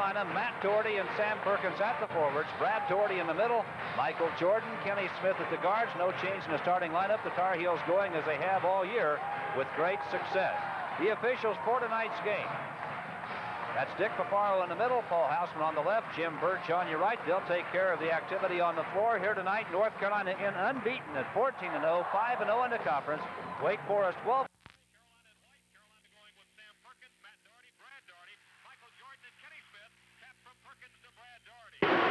Carolina, Matt Dougherty and Sam Perkins at the forwards. Brad Dougherty in the middle. Michael Jordan, Kenny Smith at the guards. No change in the starting lineup. The Tar Heels going as they have all year with great success. The officials for tonight's game. That's Dick Paparo in the middle, Paul Houseman on the left, Jim Birch on your right. They'll take care of the activity on the floor here tonight. North Carolina in unbeaten at 14-0, 5-0 in the conference. Wake Forest 12.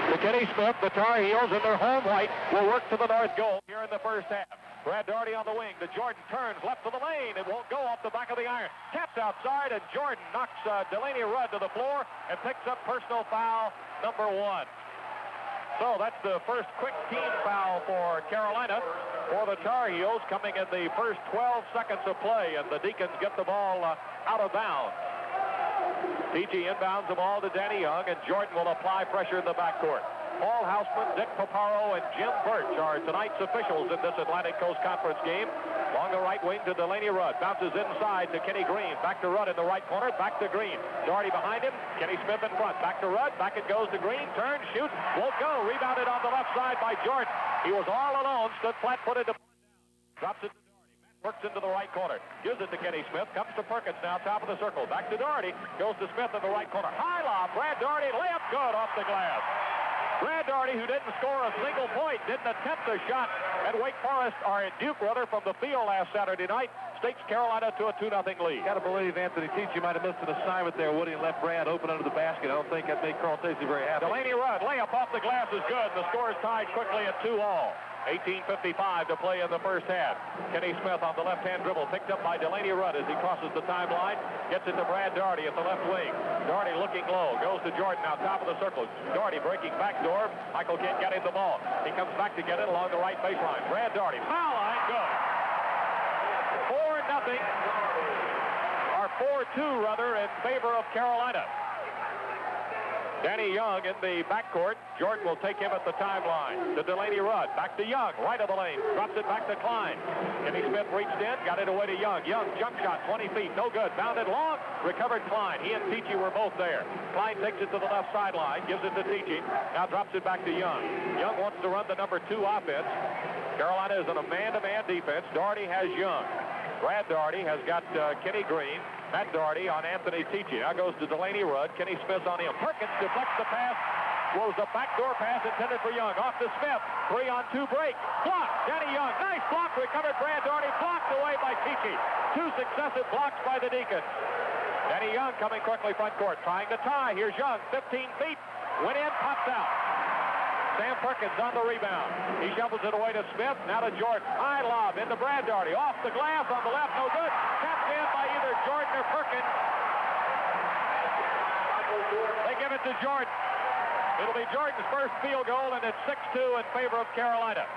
To Kenny Smith, the Tar Heels in their home white will work to the north goal here in the first half. Brad Dougherty on the wing. The Jordan turns left to the lane. It won't go off the back of the iron. Taps outside, and Jordan knocks Delaney Rudd to the floor and picks up personal foul number 1. So that's the first quick team foul for Carolina. For the Tar Heels coming in the first 12 seconds of play, and the Deacons get the ball out of bounds. TG inbounds the ball to Danny Young, and Jordan will apply pressure in the backcourt. Paul Houseman, Dick Paparo, and Jim Birch are tonight's officials in this Atlantic Coast Conference game. Along the right wing to Delaney Rudd. Bounces inside to Kenny Green. Back to Rudd in the right corner. Back to Green. Dougherty behind him. Kenny Smith in front. Back to Rudd. Back it goes to Green. Turns, shoots. Won't go. Rebounded on the left side by Jordan. He was all alone. Stood flat-footed to drops it to Dougherty. Works into the right corner. Gives it to Kenny Smith. Comes to Perkins now, top of the circle. Back to Dougherty. Goes to Smith in the right corner. High lob. Brad Dougherty. Layup good off the glass. Brad Dougherty, who didn't score a single point, didn't attempt a shot at Wake Forest, or at Duke, rather, from the field last Saturday night, stakes Carolina to a 2-0 lead. Got to believe Anthony Teachy might have missed an assignment there, Woody, and left Brad open under the basket. I don't think that made Carl Stacey very happy. Delaney Rudd, layup off the glass is good. The score is tied quickly at 2-all. 18:55 to play in the first half. Kenny Smith on the left-hand dribble, picked up by Delaney Rudd as he crosses the timeline. Gets it to Brad Dougherty at the left wing. Dougherty looking low, goes to Jordan now, top of the circle. Dougherty breaking back door. Michael can't get him the ball. He comes back to get it along the right baseline. Brad Dougherty, foul line, good. 4-0, or 4-2 rather, in favor of Carolina. Danny Young in the backcourt. Jordan will take him at the timeline. To Delaney Rudd. Back to Young. Right of the lane. Drops it back to Cline. Kenny Smith reached in. Got it away to Young. Young jump shot. 20 feet. No good. Bounded long. Recovered Cline. He and Teachy were both there. Cline takes it to the left sideline. Gives it to Teachy. Now drops it back to Young. Young wants to run the number 2 offense. Carolina is in a man-to-man defense. Dougherty has Young. Brad Dougherty has got Kenny Green. Matt Dougherty on Anthony Teachy. Now goes to Delaney Rudd. Kenny Smith on him. Perkins deflects the pass. Was a backdoor pass intended for Young. Off to Smith. 3-on-2 break. Blocked. Danny Young. Nice block. Recovered Brad Dougherty. Blocked away by Teachy. 2 successive blocks by the Deacons. Danny Young coming quickly front court. Trying to tie. Here's Young. 15 feet. Went in. Pops out. Sam Perkins on the rebound. He shovels it away to Smith. Now to Jordan. High lob into Brad Dougherty. Off the glass on the left. No good. Tapped in by either Jordan or Perkins. They give it to Jordan. It'll be Jordan's first field goal, and it's 6-2 in favor of Carolina.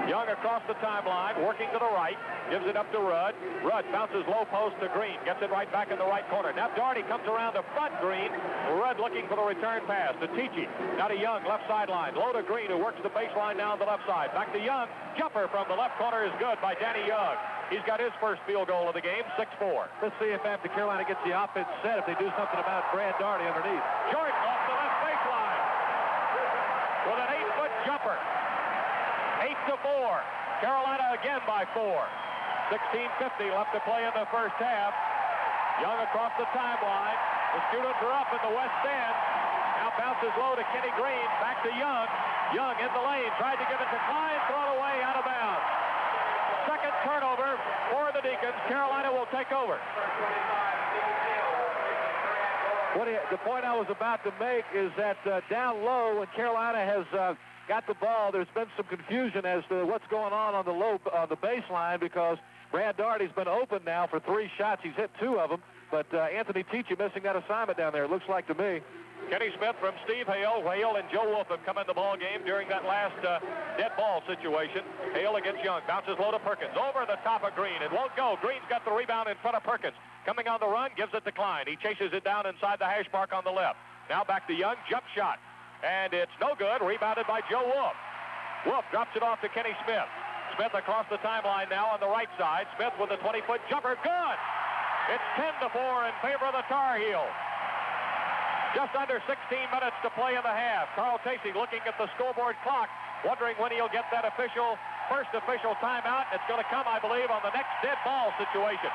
Young across the timeline, working to the right, gives it up to Rudd. Rudd bounces low post to Green, gets it right back in the right corner. Now Dougherty comes around to front Green. Rudd looking for the return pass to Teachy. Now to Young, left sideline. Low to Green, who works the baseline now on the left side. Back to Young. Jumper from the left corner is good by Danny Young. He's got his first field goal of the game, 6-4. Let's see if after Carolina gets the offense set, if they do something about Brad Dougherty underneath. Jordan off the left baseline with an 8-foot jumper. 8-4. Carolina again by 4. 16:50 left to play in the first half. Young across the timeline. The students are up in the west end. Now bounces low to Kenny Green. Back to Young. Young in the lane. Tried to give it to Cline. Thrown away out of bounds. Second turnover for the Deacons. Carolina will take over. The point I was about to make is that down low, when Carolina has got the ball, there's been some confusion as to what's going on the low, the baseline, because Brad Dougherty's been open now for 3 shots. He's hit 2 of them, but Anthony Teachy missing that assignment down there, it looks like to me. Kenny Smith from Steve Hale. Hale and Joe Wolf have come in the ball game during that last dead ball situation. Hale against Young. Bounces low to Perkins. Over the top of Green. It won't go. Green's got the rebound in front of Perkins. Coming on the run, gives it to Cline. He chases it down inside the hash mark on the left. Now back to Young. Jump shot. And it's no good. Rebounded by Joe Wolf. Wolf drops it off to Kenny Smith. Smith across the timeline now on the right side. Smith with a 20-foot jumper. Good! It's 10-4 in favor of the Tar Heels. Just under 16 minutes to play in the half. Carl Tacey looking at the scoreboard clock, wondering when he'll get that first official timeout. It's going to come, I believe, on the next dead ball situation.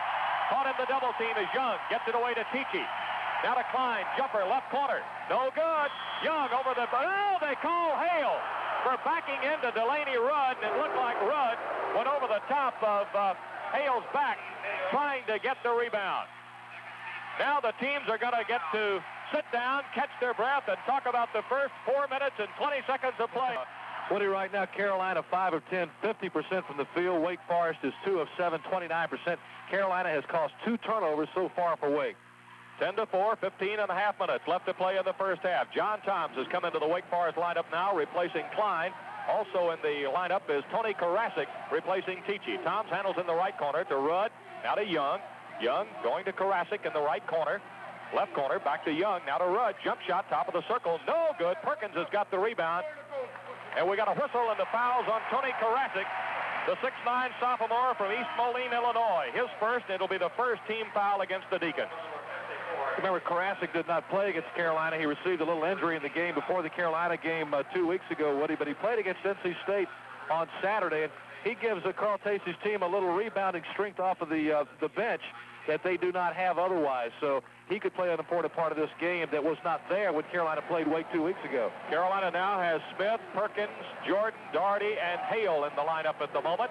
Caught in the double team is Young. Gets it away to Tichy. Now to Cline. Jumper, left corner. No good. Young over the... Oh, they call Hale for backing into Delaney Rudd. It looked like Rudd went over the top of Hale's back, trying to get the rebound. Now the teams are going to get to sit down, catch their breath, and talk about the first 4 minutes and 20 seconds of play. Woody, right now, Carolina 5 of 10, 50% from the field. Wake Forest is 2 of 7, 29%. Carolina has caused 2 turnovers so far for Wake. 10-4, 15 and a half minutes left to play in the first half. John Toms has come into the Wake Forest lineup now, replacing Cline. Also in the lineup is Tony Karasik, replacing Tichy. Toms handles in the right corner to Rudd, now to Young. Young going to Karasik in the right corner. Left corner, back to Young, now to Rudd. Jump shot, top of the circle, no good. Perkins has got the rebound. And we got a whistle and the fouls on Tony Karasik, the 6'9 sophomore from East Moline, Illinois. His first, it'll be the first team foul against the Deacons. Remember, Karasik did not play against Carolina. He received a little injury in the game before the Carolina game 2 weeks ago, Woody, but he played against NC State on Saturday, and he gives Carl Tacey's team a little rebounding strength off of the bench that they do not have otherwise. So he could play an important part of this game that was not there when Carolina played Wake 2 weeks ago. Carolina now has Smith, Perkins, Jordan, Dougherty, and Hale in the lineup at the moment.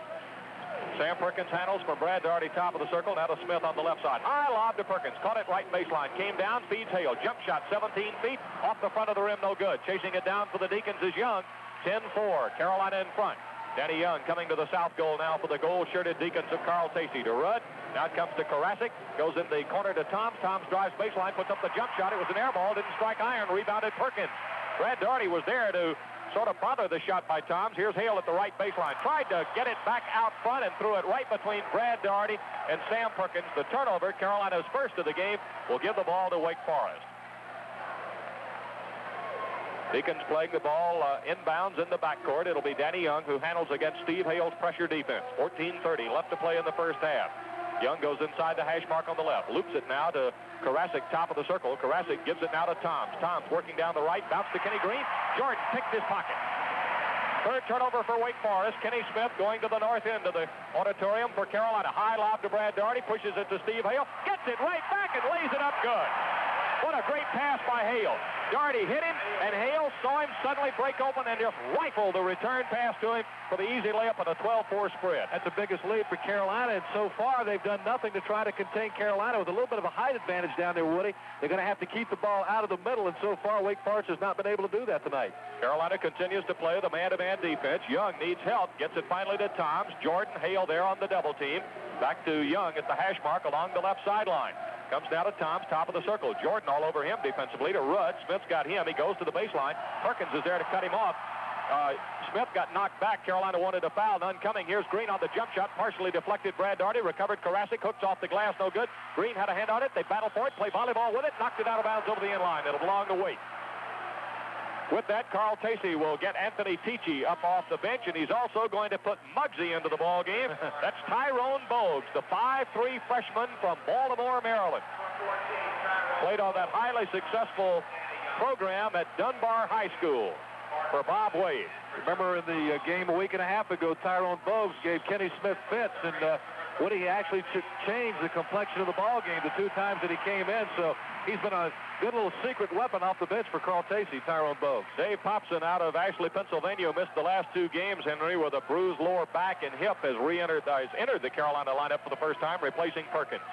Sam Perkins handles from Brad Dougherty, top of the circle. Now to Smith on the left side. High lob to Perkins. Caught it right baseline. Came down, feeds Hale. Jump shot, 17 feet. Off the front of the rim, no good. Chasing it down for the Deacons is Young. 10-4. Carolina in front. Danny Young coming to the south goal now for the gold-shirted Deacons of Carl Tacey. To Rudd. Now it comes to Karasik. Goes in the corner to Toms. Toms drives baseline, puts up the jump shot. It was an air ball. Didn't strike iron. Rebounded Perkins. Brad Dougherty was there to sort of bother the shot by Toms. Here's Hale at the right baseline. Tried to get it back out front and threw it right between Brad Dougherty and Sam Perkins. The turnover, Carolina's first of the game, will give the ball to Wake Forest. Deacons playing the ball inbounds in the backcourt. It'll be Danny Young who handles against Steve Hale's pressure defense. 14:30 left to play in the first half. Young goes inside the hash mark on the left. Loops it now to Karasik, top of the circle. Karasik gives it now to Toms. Toms working down the right. Bounce to Kenny Green. Jordan picked his pocket. Third turnover for Wake Forest. Kenny Smith going to the north end of the auditorium for Carolina. High lob to Brad Dougherty. Pushes it to Steve Hale. Gets it right back and lays it up good. What a great pass by Hale. Dougherty hit him, and Hale saw him suddenly break open and just rifled the return pass to him for the easy layup and a 12-4 spread. That's the biggest lead for Carolina, and so far they've done nothing to try to contain Carolina with a little bit of a height advantage down there, Woody. They're going to have to keep the ball out of the middle, and so far Wake Forest has not been able to do that tonight. Carolina continues to play the man-to-man defense. Young needs help, gets it finally to Toms. Jordan, Hale there on the double team. Back to Young at the hash mark along the left sideline. Comes down to Toms, top of the circle. Jordan all over him defensively to Rudd. Smith's got him. He goes to the baseline. Perkins is there to cut him off. Smith got knocked back. Carolina wanted a foul. None coming. Here's Green on the jump shot. Partially deflected. Brad Dougherty recovered. Karasik hooks off the glass. No good. Green had a hand on it. They battle for it. Play volleyball with it. Knocked it out of bounds over the end line. It'll belong to Wake. With that, Carl Tacey will get Anthony Tichy up off the bench, and he's also going to put Muggsy into the ball game. That's Tyrone Bogues, the 5'3 freshman from Baltimore, Maryland. Played on that highly successful program at Dunbar High School for Bob Wade. Remember in the game a week and a half ago, Tyrone Bogues gave Kenny Smith fits, and Woody actually changed the complexion of the ball game the 2 times that he came in, so he's been a good little secret weapon off the bench for Carl Tacey, Tyrone Bogues. Dave Popson out of Ashley, Pennsylvania, missed the last 2 games, Henry, with a bruised lower back and hip, has entered the Carolina lineup for the first time, replacing Perkins.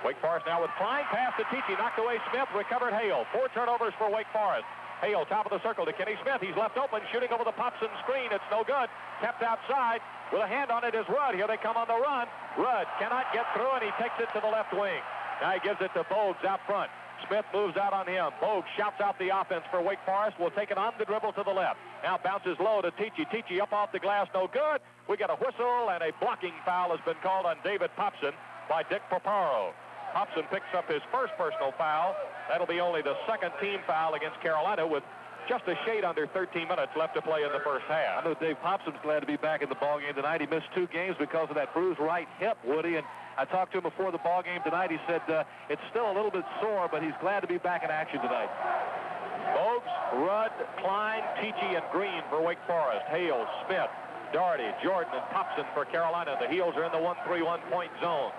Wake Forest now with Cline, pass to Tichy, knocked away Smith, recovered Hale. 4 turnovers for Wake Forest. Hale, top of the circle to Kenny Smith. He's left open, shooting over the Popson screen. It's no good. Kept outside. With a hand on it is Rudd. Here they come on the run. Rudd cannot get through, and he takes it to the left wing. Now he gives it to Bogues out front. Smith moves out on him. Bogues shouts out the offense for Wake Forest. Will take it on the dribble to the left. Now bounces low to Tichy. Tichy up off the glass. No good. We got a whistle, and a blocking foul has been called on David Popson by Dick Paparo. Popson picks up his first personal foul. That'll be only the second team foul against Carolina with just a shade under 13 minutes left to play in the first half. I know Dave Popson's glad to be back in the ballgame tonight. He missed 2 games because of that bruised right hip, Woody, and I talked to him before the ball game tonight. He said it's still a little bit sore, but he's glad to be back in action tonight. Bogues, Rudd, Cline, Tichy, and Green for Wake Forest. Hale, Smith, Dougherty, Jordan, and Popson for Carolina. The Heels are in the 1-3-1 point zone.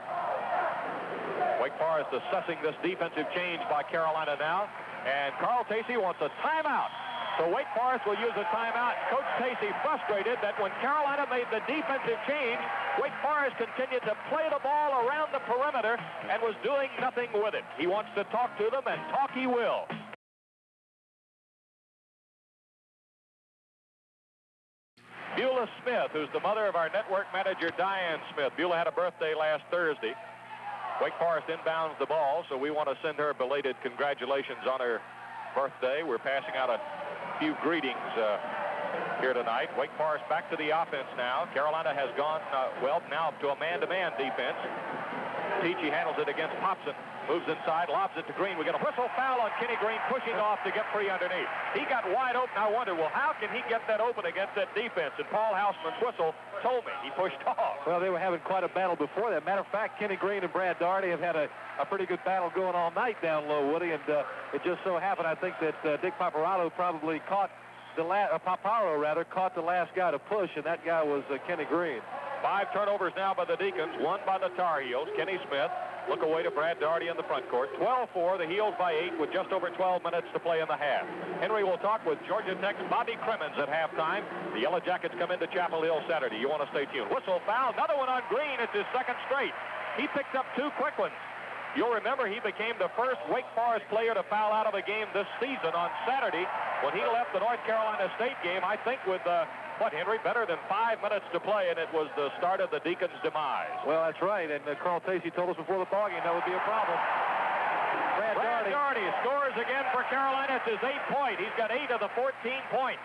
Wake Forest assessing this defensive change by Carolina now. And Carl Tacey wants a timeout. So Wake Forest will use a timeout. Coach Tacey frustrated that when Carolina made the defensive change, Wake Forest continued to play the ball around the perimeter and was doing nothing with it. He wants to talk to them, and talk he will. Beulah Smith, who's the mother of our network manager, Diane Smith. Beulah had a birthday last Thursday. Wake Forest inbounds the ball, so we want to send her belated congratulations on her birthday. We're passing out a few greetings here tonight. Wake Forest back to the offense now. Carolina has gone, now to a man-to-man defense. Tichy handles it against Popson. Moves inside, lobs it to Green. We get a whistle foul on Kenny Green, pushing off to get free underneath. He got wide open. I wonder, well, how can he get that open against that defense? And Paul Houseman's whistle told me he pushed off. Well, they were having quite a battle before that. Matter of fact, Kenny Green and Brad Dougherty have had a pretty good battle going all night down low, Woody. And it just so happened, I think, that Dick Paparazzo probably caught the caught the last guy to push, and that guy was Kenny Green. 5 turnovers now by the Deacons, 1 by the Tar Heels. Kenny Smith, look away to Brad Dougherty in the front court. 12-4, the Heels by 8 with just over 12 minutes to play in the half. Henry will talk with Georgia Tech's Bobby Crimmins at halftime. The Yellow Jackets come into Chapel Hill Saturday. You want to stay tuned. Whistle foul, another one on Green. It's his second straight. He picked up 2 quick ones. You'll remember he became the first Wake Forest player to foul out of a game this season on Saturday when he left the North Carolina State game, I think with, Henry, better than 5 minutes to play, and it was the start of the Deacons' demise. Well, that's right, and Carl Tacey told us before the ballgame that would be a problem. Brad Dougherty scores again for Carolina. It's his 8th point. He's got 8 of the 14 points.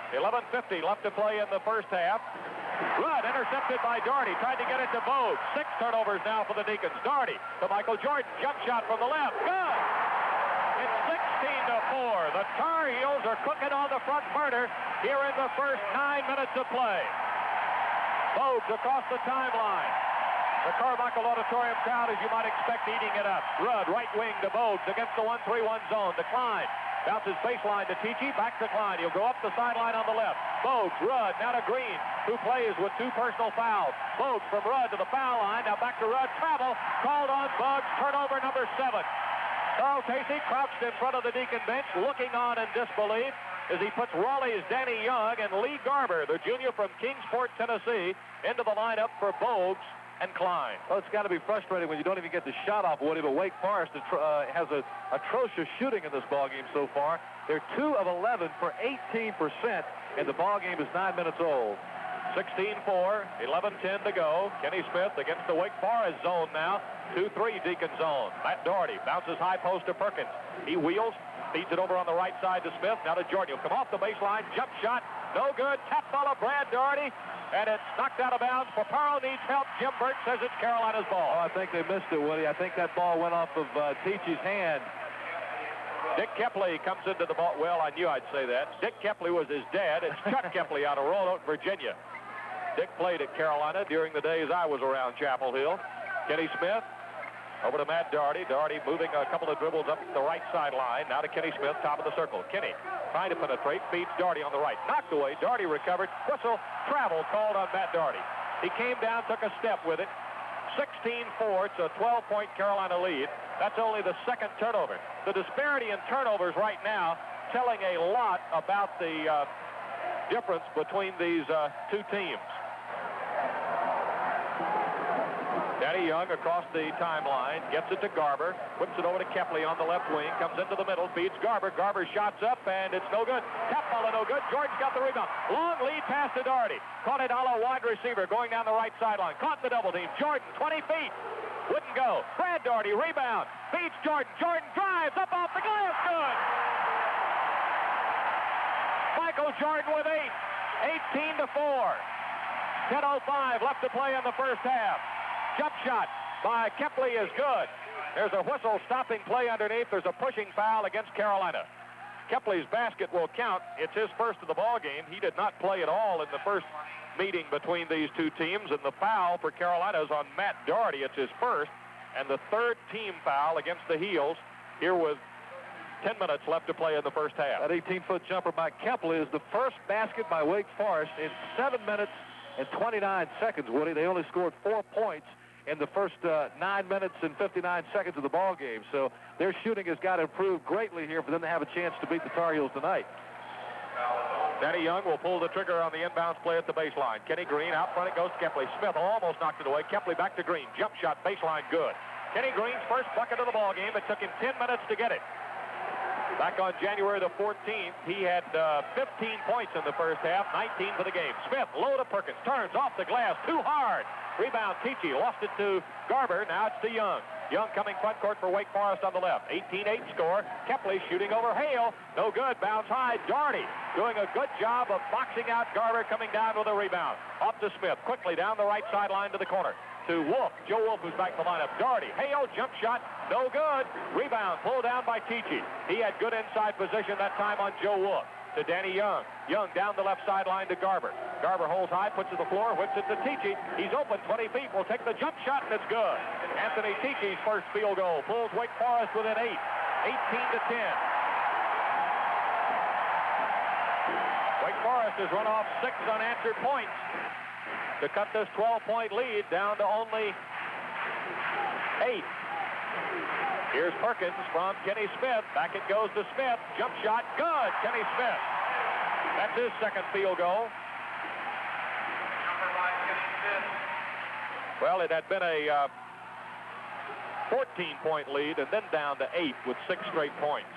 11:50 left to play in the first half. Rudd intercepted by Dougherty. Tried to get it to Bogues. 6 turnovers now for the Deacons. Dougherty to Michael Jordan. Jump shot from the left. Good! It's 16-4. The Tar Heels are cooking on the front burner here in the first 9 minutes of play. Bogues across the timeline. The Carmichael Auditorium crowd, as you might expect, eating it up. Rudd, right wing to Bogues against the 1-3-1 zone. To Cline. Bounces baseline to Tichy, back to Cline. He'll go up the sideline on the left. Bogues, Rudd, now to Green, who plays with 2 personal fouls. Bogues from Rudd to the foul line, now back to Rudd. Travel, called on Bogues, turnover number 7. Carl Tacey crouched in front of the Deacon bench, looking on in disbelief as he puts Raleigh's Danny Young and Lee Garber, the junior from Kingsport, Tennessee, into the lineup for Bogues and Cline. Well, it's got to be frustrating when you don't even get the shot off, Woody, but Wake Forest has a atrocious shooting in this ballgame so far. They're 2 of 11 for 18%, and the ballgame is 9 minutes old. 16-4, 11-10 to go. Kenny Smith against the Wake Forest zone now. 2-3 Deacon zone. Matt Dougherty bounces high post to Perkins. He wheels, feeds it over on the right side to Smith. Now to Jordan. He'll come off the baseline. Jump shot. No good. Tap ball of Brad Dougherty. And it's knocked out of bounds. Paparo needs help. Jim Burt says it's Carolina's ball. Oh, I think they missed it, Woody. I think that ball went off of Tichy's hand. Dick Kepley comes into the ball. Well, I knew I'd say that. Dick Kepley was his dad. It's Chuck Kepley out of Roanoke, Virginia. Dick played at Carolina during the days I was around Chapel Hill. Kenny Smith over to Matt Dougherty. Dougherty moving a couple of dribbles up the right sideline. Now to Kenny Smith, top of the circle. Kenny trying to penetrate, feeds Dougherty on the right. Knocked away. Dougherty recovered. Whistle, travel called on Matt Dougherty. He came down, took a step with it. 16-4. It's a 12-point Carolina lead. That's only the 2nd turnover. The disparity in turnovers right now telling a lot about the difference between these 2 teams. Danny Young across the timeline, gets it to Garber, whips it over to Kepley on the left wing, comes into the middle, feeds Garber. Garber shots up, and it's no good. Tap ball, no good. Jordan's got the rebound. Long lead pass to Dougherty. Caught it a la wide receiver going down the right sideline. Caught the double team. Jordan, 20 feet. Wouldn't go. Brad Dougherty, rebound. Feeds Jordan. Jordan drives up off the glass. Good. Michael Jordan with 8. 18-4. 10:05 left to play in the first half. Jump shot by Kepley is good. There's a whistle stopping play underneath. There's a pushing foul against Carolina. Kepley's basket will count. It's his first of the ball game. He did not play at all in the first meeting between these two teams, and the foul for Carolina is on Matt Dougherty. It's his first, and the third team foul against the Heels here with 10 minutes left to play in the first half. That 18-foot jumper by Kepley is the first basket by Wake Forest in 7 minutes and 29 seconds, Woody. They only scored 4 points in the first 9 minutes and 59 seconds of the ball game. So their shooting has got to improve greatly here for them to have a chance to beat the Tar Heels tonight. Danny Young will pull the trigger on the inbounds play at the baseline. Kenny Green out front. It goes to Kepley. Smith almost knocked it away. Kepley back to Green. Jump shot, baseline, good. Kenny Green's first bucket of the ball game. It took him 10 minutes to get it. Back on January the 14th, he had 15 points in the first half, 19 for the game. Smith, low to Perkins, turns off the glass, too hard. Rebound, Tichy, lost it to Garber. Now it's to Young. Young coming front court for Wake Forest on the left. 18-8 score. Kepley shooting over Hale. No good. Bounce high. Dougherty doing a good job of boxing out Garber, coming down with a rebound. Off to Smith. Quickly down the right sideline to the corner. To Wolf. Joe Wolf, who's back in the lineup. Dougherty. Hale, jump shot. No good. Rebound. Pulled down by Tichy. He had good inside position that time on Joe Wolf. To Danny Young. Young down the left sideline to Garber. Garber holds high, puts it to the floor, whips it to Tichy. He's open 20 feet. Will take the jump shot, and it's good. Anthony Tichy's first field goal pulls Wake Forest within 8. 18-10. Wake Forest has run off 6 unanswered points to cut this 12-point lead down to only 8. Here's Perkins from Kenny Smith. Back it goes to Smith. Jump shot, good. Kenny Smith. That's his second field goal. Well, it had been a 14-point lead and then down to 8 with 6 straight points.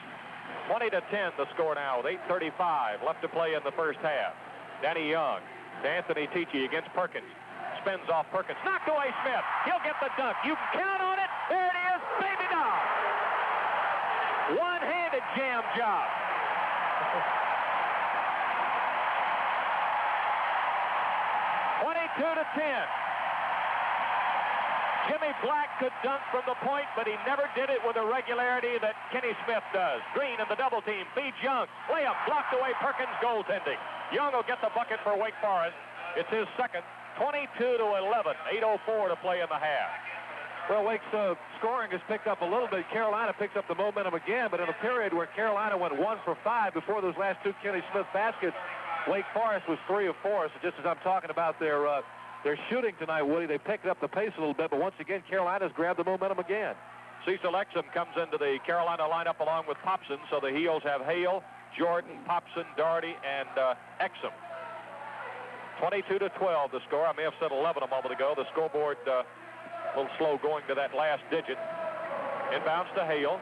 20-10 the score now with 8:35 left to play in the first half. Danny Young to Anthony Tichy against Perkins. Spins off Perkins. Knocked away Smith. He'll get the dunk. You can count on it. There it is. Baby doll. One-handed jam job. to 10. Jimmy Black could dunk from the point, but he never did it with the regularity that Kenny Smith does. Green in the double team, feeds Young. Layup blocked away, Perkins goaltending. Young will get the bucket for Wake Forest. It's his second, 22-11, 8:04 to play in the half. Well, Wake's scoring has picked up a little bit. Carolina picks up the momentum again, but in a period where Carolina went 1 for 5 before those last two Kenny Smith baskets, Wake Forest was 3 of 4. So just as I'm talking about their shooting tonight, Woody, they picked up the pace a little bit, but once again, Carolina's grabbed the momentum again. Cecil Exum comes into the Carolina lineup along with Popson, so the Heels have Hale, Jordan, Popson, Dougherty, and Exum. 22-12 the score. I may have said 11 a moment ago. The scoreboard a little slow going to that last digit. Inbounds to Hale.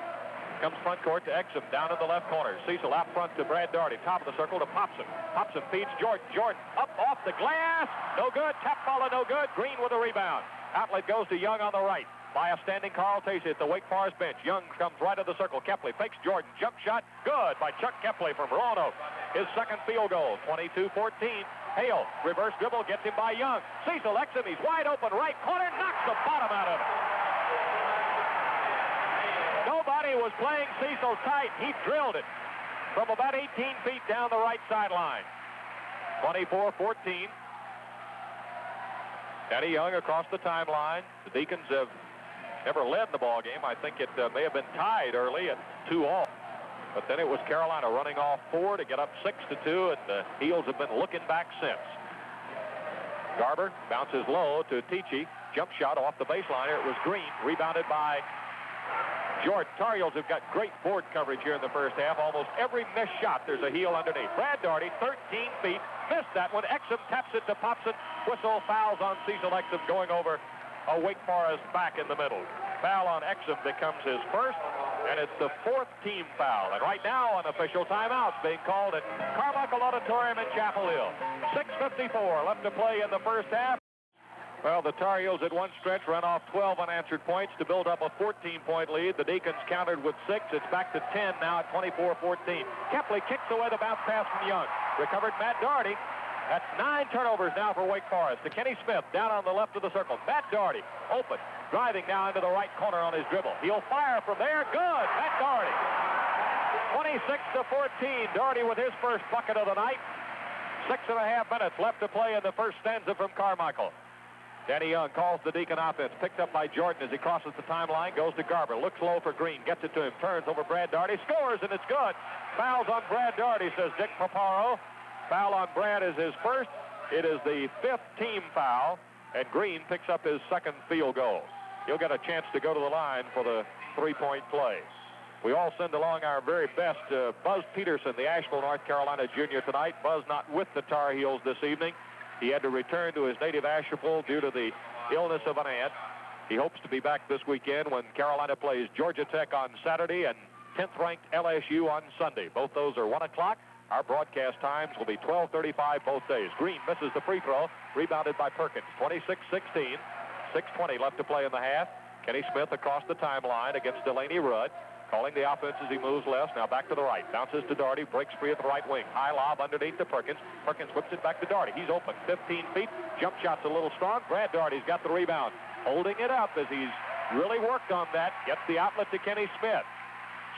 Comes front court to Exum, down in the left corner. Cecil out front to Brad Dougherty. Top of the circle to Popson. Popson feeds Jordan. Jordan up off the glass. No good. Tap follow, no good. Green with a rebound. Outlet goes to Young on the right. By a standing Carl Tacey at the Wake Forest bench. Young comes right of the circle. Kepley fakes Jordan. Jump shot. Good by Chuck Kepley from Roanoke. His second field goal. 22-14. Hale, reverse dribble, gets him by Young. Cecil Exum, he's wide open right corner. Knocks the bottom out of it. Nobody was playing Cecil tight. He drilled it from about 18 feet down the right sideline. 24-14. Danny Young across the timeline. The Deacons have never led the ball game. I think it may have been tied early at 2-all. But then it was Carolina running off 4 to get up 6-2, and the Heels have been looking back since. Garber bounces low to Tichy. Jump shot off the baseline. It was Green, rebounded by Jordan. Tar Heels have got great board coverage here in the first half. Almost every missed shot, there's a Heel underneath. Brad Dougherty, 13 feet, missed that one. Exum taps it to Popson. Whistle, fouls on Cecil Exum, going over a Wake Forest back in the middle. Foul on Exum becomes his first, and it's the 4th team foul. And right now, an official timeout being called at Carmichael Auditorium in Chapel Hill. 6:54 left to play in the first half. Well, the Tar Heels at one stretch ran off 12 unanswered points to build up a 14-point lead. The Deacons countered with 6. It's back to 10 now at 24-14. Kepley kicks away the bounce pass from Young. Recovered Matt Dougherty. That's 9 turnovers now for Wake Forest. To Kenny Smith, down on the left of the circle. Matt Dougherty, open, driving now into the right corner on his dribble. He'll fire from there. Good, Matt Dougherty. 26-14. Dougherty with his first bucket of the night. 6.5 minutes left to play in the first stanza from Carmichael. Danny Young calls the Deacon offense. Picked up by Jordan as he crosses the timeline. Goes to Garber. Looks low for Green. Gets it to him. Turns over Brad Dougherty. Scores, and it's good. Fouls on Brad Dougherty, says Dick Paparo. Foul on Brad is his first. It is the 5th team foul, and Green picks up his second field goal. He'll get a chance to go to the line for the three-point play. We all send along our very best to Buzz Peterson, the Asheville, North Carolina junior tonight. Buzz not with the Tar Heels this evening. He had to return to his native Asheville due to the illness of an aunt. He hopes to be back this weekend when Carolina plays Georgia Tech on Saturday and 10th-ranked LSU on Sunday. Both those are 1 o'clock. Our broadcast times will be 12:35 both days. Green misses the free throw, rebounded by Perkins. 26-16, 6:20 left to play in the half. Kenny Smith across the timeline against Delaney Rudd. Calling the offense as he moves left. Now back to the right. Bounces to Dougherty. Breaks free at the right wing. High lob underneath to Perkins. Perkins whips it back to Dougherty. He's open. 15 feet. Jump shot's a little strong. Brad Dougherty's got the rebound. Holding it up as he's really worked on that. Gets the outlet to Kenny Smith.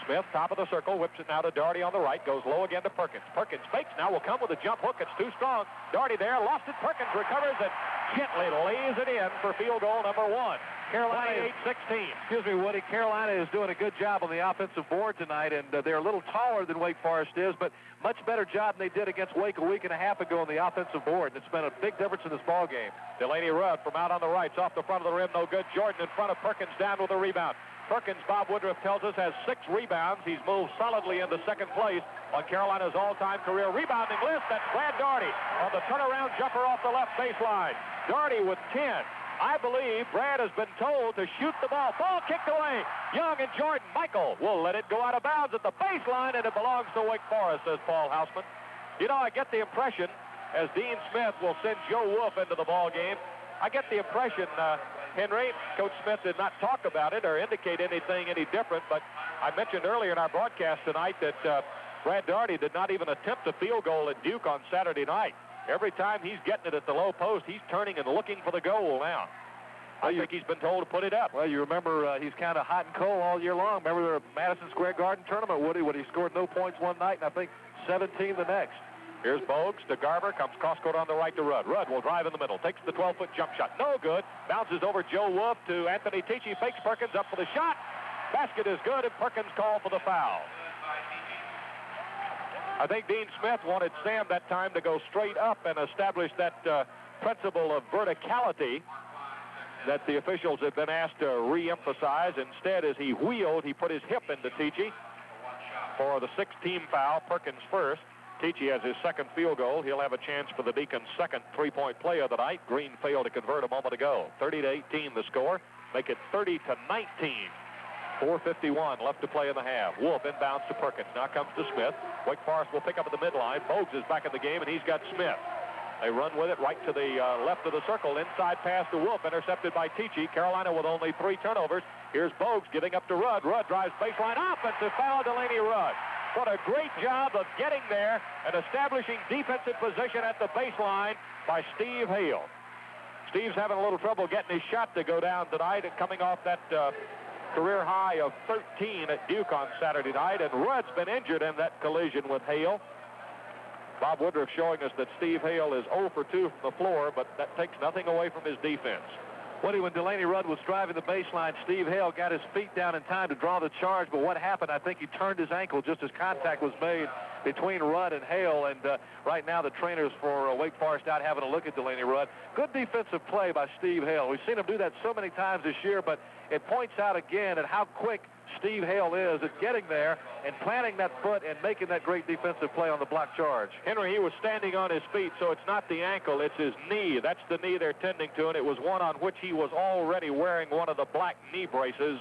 Smith, top of the circle, whips it now to Dougherty on the right. Goes low again to Perkins. Perkins fakes now. Will come with a jump hook. It's too strong. Dougherty there. Lost it. Perkins recovers it. Gently lays it in for field goal number 1. Carolina 8-16. Excuse me, Woody. Carolina is doing a good job on the offensive board tonight, and they're a little taller than Wake Forest is, but much better job than they did against Wake a week and a half ago on the offensive board. And it's been a big difference in this ball game. Delaney Rudd from out on the right. It's off the front of the rim. No good. Jordan in front of Perkins down with a rebound. Perkins, Bob Woodruff tells us, has 6 rebounds. He's moved solidly into second place on Carolina's all-time career rebounding list. That's Brad Dougherty on the turnaround jumper off the left baseline. Dougherty with 10. I believe Brad has been told to shoot the ball. Ball kicked away. Young and Jordan. Michael will let it go out of bounds at the baseline, and it belongs to Wake Forest, says Paul Hausman. You know, I get the impression, as Dean Smith will send Joe Wolf into the ball game, I get the impression, Henry, Coach Smith did not talk about it or indicate anything any different, but I mentioned earlier in our broadcast tonight that Brad Dougherty did not even attempt a field goal at Duke on Saturday night. Every time he's getting it at the low post, he's turning and looking for the goal now. I think he's been told to put it up. Well, you remember he's kind of hot and cold all year long. Remember the Madison Square Garden tournament, Woody, when he scored no points one night and I think 17 the next. Here's Bogues to Garber, comes cross-court on the right to Rudd. Rudd will drive in the middle, takes the 12-foot jump shot. No good. Bounces over Joe Wolf to Anthony Tichy, fakes Perkins up for the shot. Basket is good, and Perkins called for the foul. I think Dean Smith wanted Sam that time to go straight up and establish that principle of verticality that the officials have been asked to re-emphasize. Instead, as he wheeled, he put his hip into Tichy for the 6th team foul, Perkins first. Tichy has his second field goal. He'll have a chance for the Deacons' second three-point play of the night. Green failed to convert a moment ago. 30-18 the score. Make it 30-19. 4:51 left to play in the half. Wolf inbounds to Perkins. Now comes to Smith. Wake Forest will pick up at the midline. Bogues is back in the game, and he's got Smith. They run with it right to the left of the circle. Inside pass to Wolf, intercepted by Tichy. Carolina with only 3 turnovers. Here's Bogues giving up to Rudd. Rudd drives baseline. Offensive foul, Delaney Rudd. What a great job of getting there and establishing defensive position at the baseline by Steve Hale. Steve's having a little trouble getting his shot to go down tonight and coming off that career high of 13 at Duke on Saturday night, and Rudd's been injured in that collision with Hale. Bob Woodruff showing us that Steve Hale is 0 for 2 from the floor, but that takes nothing away from his defense. Woody, when Delaney Rudd was driving the baseline, Steve Hale got his feet down in time to draw the charge, but what happened, I think he turned his ankle just as contact was made between Rudd and Hale, and right now the trainers for Wake Forest out having a look at Delaney Rudd. Good defensive play by Steve Hale. We've seen him do that so many times this year, but it points out again at how quick Steve Hale is at getting there and planting that foot and making that great defensive play on the block charge. Henry, he was standing on his feet, so it's not the ankle, it's his knee. That's the knee they're tending to, and it was one on which he was already wearing one of the black knee braces.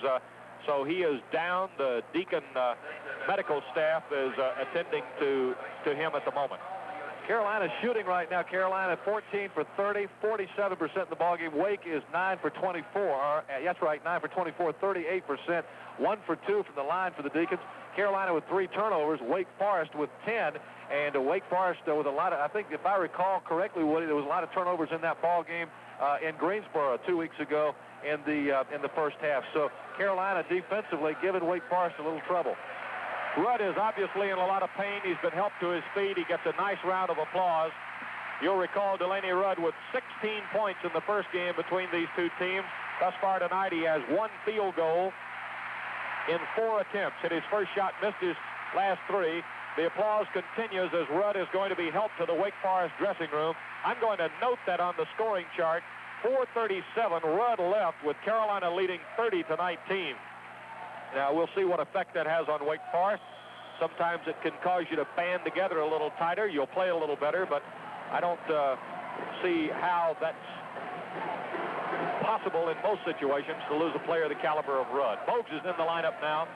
So he is down. The Deacon medical staff is attending to him at the moment. Carolina's shooting right now. Carolina 14 for 30, 47% in the ballgame. Wake is 9 for 24. That's right, 9 for 24, 38%. 1 for 2 from the line for the Deacons. Carolina with 3 turnovers. Wake Forest with 10. And Wake Forest with a lot of, I think if I recall correctly, Woody, there was a lot of turnovers in that ball game in Greensboro 2 weeks ago in the first half. So Carolina defensively giving Wake Forest a little trouble. Rudd is obviously in a lot of pain. He's been helped to his feet. He gets a nice round of applause. You'll recall Delaney Rudd with 16 points in the first game between these two teams. Thus far tonight, he has 1 field goal in 4 attempts. Hit his first shot, missed his last 3. The applause continues as Rudd is going to be helped to the Wake Forest dressing room. I'm going to note that on the scoring chart, 4:37, Rudd left with Carolina leading 30-19. Now, we'll see what effect that has on Wake Forest. Sometimes it can cause you to band together a little tighter. You'll play a little better, but I don't see how that's possible in most situations to lose a player the caliber of Rudd. Bogues is in the lineup now.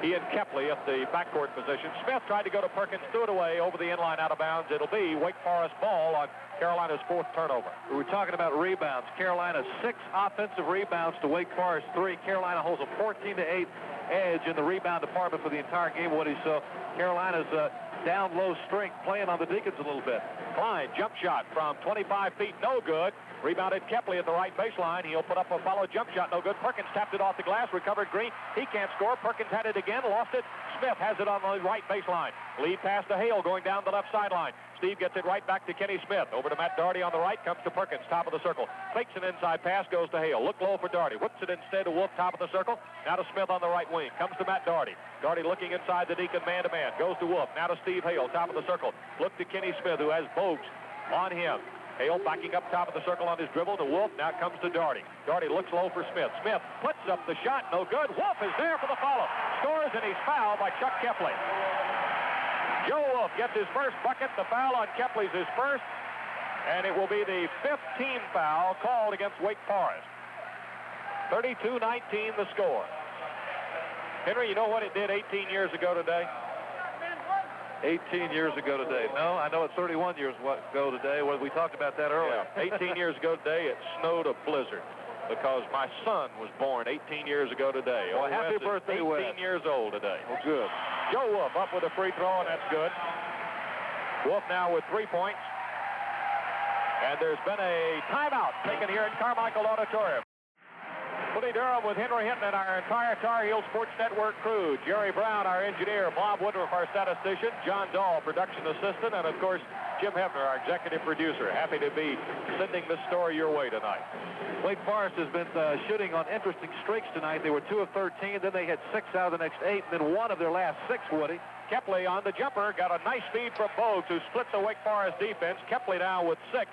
He and Kepley at the backcourt position. Smith tried to go to Perkins, threw it away over the inline out of bounds. It'll be Wake Forest ball on Carolina's 4th turnover. We're talking about rebounds. Carolina 6 offensive rebounds to Wake Forest 3. Carolina holds a 14-8 edge in the rebound department for the entire game, Woody. So Carolina's down low strength playing on the Deacons a little bit. Cline, jump shot from 25 feet, no good. Rebounded Kepley at the right baseline. He'll put up a follow jump shot, no good. Perkins tapped it off the glass, recovered Green. He can't score. Perkins had it again, lost it. Smith has it on the right baseline. Lead pass to Hale going down the left sideline. Steve gets it right back to Kenny Smith. Over to Matt Dougherty on the right, comes to Perkins, top of the circle. Fakes an inside pass, goes to Hale. Look low for Dougherty. Whips it instead to Wolf, top of the circle. Now to Smith on the right wing. Comes to Matt Dougherty. Dougherty looking inside the Deacon man-to-man. Goes to Wolf. Now to Steve Hale, top of the circle. Look to Kenny Smith, who has Bogues on him. Hale backing up top of the circle on his dribble to Wolf. Now comes to Dougherty. Dougherty looks low for Smith. Smith puts up the shot. No good. Wolf is there for the follow. Scores, and he's fouled by Chuck Kepley. Joe Wolf gets his first bucket. The foul on Kepley's his first. And it will be the 5th team foul called against Wake Forest. 32-19 the score. Henry, you know what it did 18 years ago today? 18 years ago today. No, I know it's 31 years ago today. Well, we talked about that earlier. Yeah, 18 years ago today, it snowed a blizzard because my son was born 18 years ago today. Well, happy birthday, 18 years old today. Well, good. Joe Wolf up with a free throw, and that's good. Wolf now with 3 points. And there's been a timeout taken here at Carmichael Auditorium. Woody Durham with Henry Hinton and our entire Tar Heel Sports Network crew. Jerry Brown, our engineer. Bob Woodruff, our statistician. John Dahl, production assistant. And, of course, Jim Hefner, our executive producer. Happy to be sending this story your way tonight. Wake Forest has been shooting on interesting streaks tonight. They were 2 of 13. Then they had 6 out of the next 8. And then 1 of their last 6, Woody. Kepley on the jumper. Got a nice feed from Bogues, who split the Wake Forest defense. Kepley now with 6.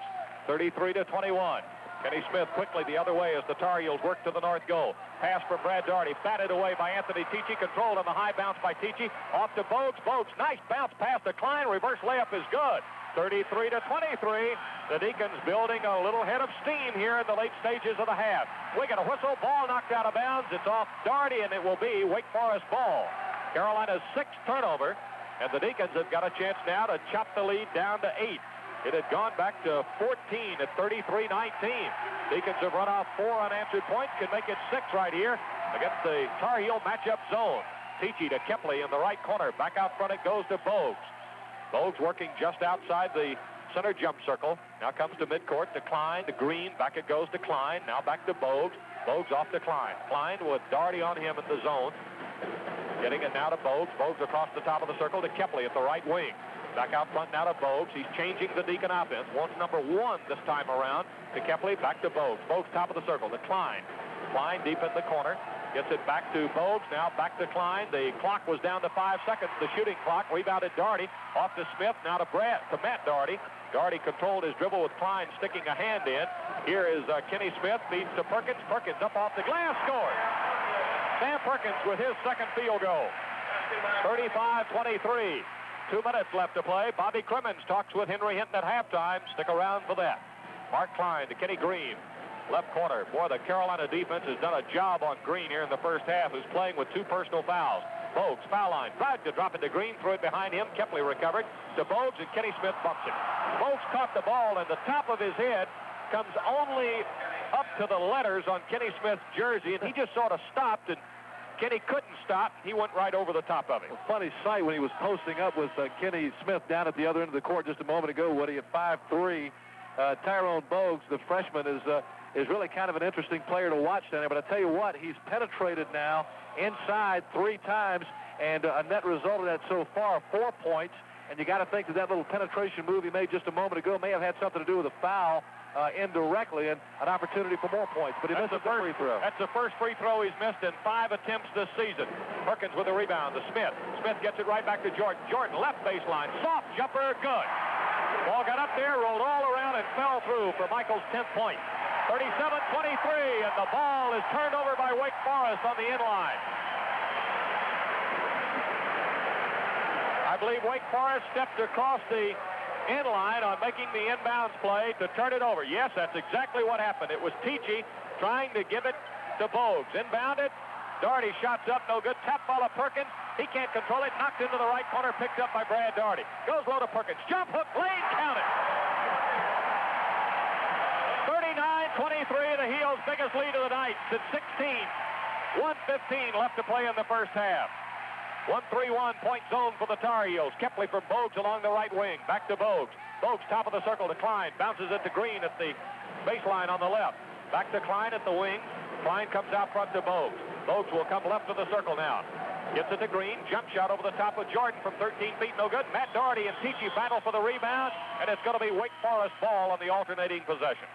33-21. Kenny Smith quickly the other way as the Tar Heels work to the north goal. Pass from Brad Dougherty, batted away by Anthony Tichy, controlled on the high bounce by Tichy. Off to Bogues. Bogues, nice bounce pass to Cline. Reverse layup is good. 33-23. The Deacons building a little head of steam here in the late stages of the half. We got a whistle, ball knocked out of bounds. It's off Dougherty, and it will be Wake Forest ball. Carolina's 6th turnover, and the Deacons have got a chance now to chop the lead down to 8. It had gone back to 14 at 33-19. Deacons have run off 4 unanswered points, can make it 6 right here against the Tar Heel matchup zone. Tichy to Kepley in the right corner. Back out front it goes to Bogues. Bogues working just outside the center jump circle. Now comes to midcourt to Cline, to Green. Back it goes to Cline. Now back to Bogues. Bogues off to Cline. Cline with Dougherty on him in the zone. Getting it now to Bogues. Bogues across the top of the circle to Kepley at the right wing. Back out front now to Bogues. He's changing the Deacon offense. Wants number 1 this time around. To Kepley, back to Bogues. Bogues top of the circle to Cline. Cline deep in the corner. Gets it back to Bogues. Now back to Cline. The clock was down to 5 seconds. The shooting clock. Rebounded Dougherty. Off to Smith. Now to Matt Dougherty. Dougherty controlled his dribble with Cline sticking a hand in. Here is Kenny Smith. Feeds to Perkins. Perkins up off the glass. Scores. Sam Perkins with his 2nd field goal. 35-23. 2 minutes left to play. Bobby Crimmins talks with Henry Hinton at halftime. Stick around for that. Mark Cline to Kenny Green. Left corner. Boy, the Carolina defense has done a job on Green here in the first half, who's playing with 2 personal fouls. Bogues, foul line. Tried to drop it to Green. Threw it behind him. Kepley recovered. To Bogues, and Kenny Smith bumps it. Bogues caught the ball, and the top of his head comes only up to the letters on Kenny Smith's jersey, and he just sort of stopped, and Kenny couldn't stop. He went right over the top of him. A funny sight when he was posting up with Kenny Smith down at the other end of the court just a moment ago, Woody, at 5'3". Tyrone Bogues, the freshman, is really kind of an interesting player to watch down there. But I tell you what, he's penetrated now inside 3 times. and a net result of that so far, 4 points. And you got to think that that little penetration move he made just a moment ago may have had something to do with a foul indirectly, and an opportunity for more points. But he missed the free throw. That's the first free throw he's missed in 5 attempts this season. Perkins with a rebound to Smith. Smith gets it right back to Jordan. Jordan, left baseline, soft jumper, good. Ball got up there, rolled all around, and fell through for Michael's 10th point. 37-23, and the ball is turned over by Wake Forest on the inline. I believe Wake Forest stepped across the inline on making the inbounds play to turn it over. Yes, that's exactly what happened. It was Tichy trying to give it to Bogues. Inbounded. Dougherty shots up, no good. Tap ball of Perkins. He can't control it. Knocked into the right corner, picked up by Brad Dougherty. Goes low to Perkins. Jump hook, lane, count it. 39-23, the Heel's biggest lead of the night since 16. 1:15 left to play in the first half. 1-3-1 point zone for the Tar Heels. Kepley from Bogues along the right wing. Back to Bogues. Bogues top of the circle to Cline. Bounces it to Green at the baseline on the left. Back to Cline at the wing. Cline comes out front to Bogues. Bogues will come left of the circle now. Gets it to Green. Jump shot over the top of Jordan from 13 feet. No good. Matt Dougherty and Tichy battle for the rebound. And it's going to be Wake Forest ball on the alternating possession.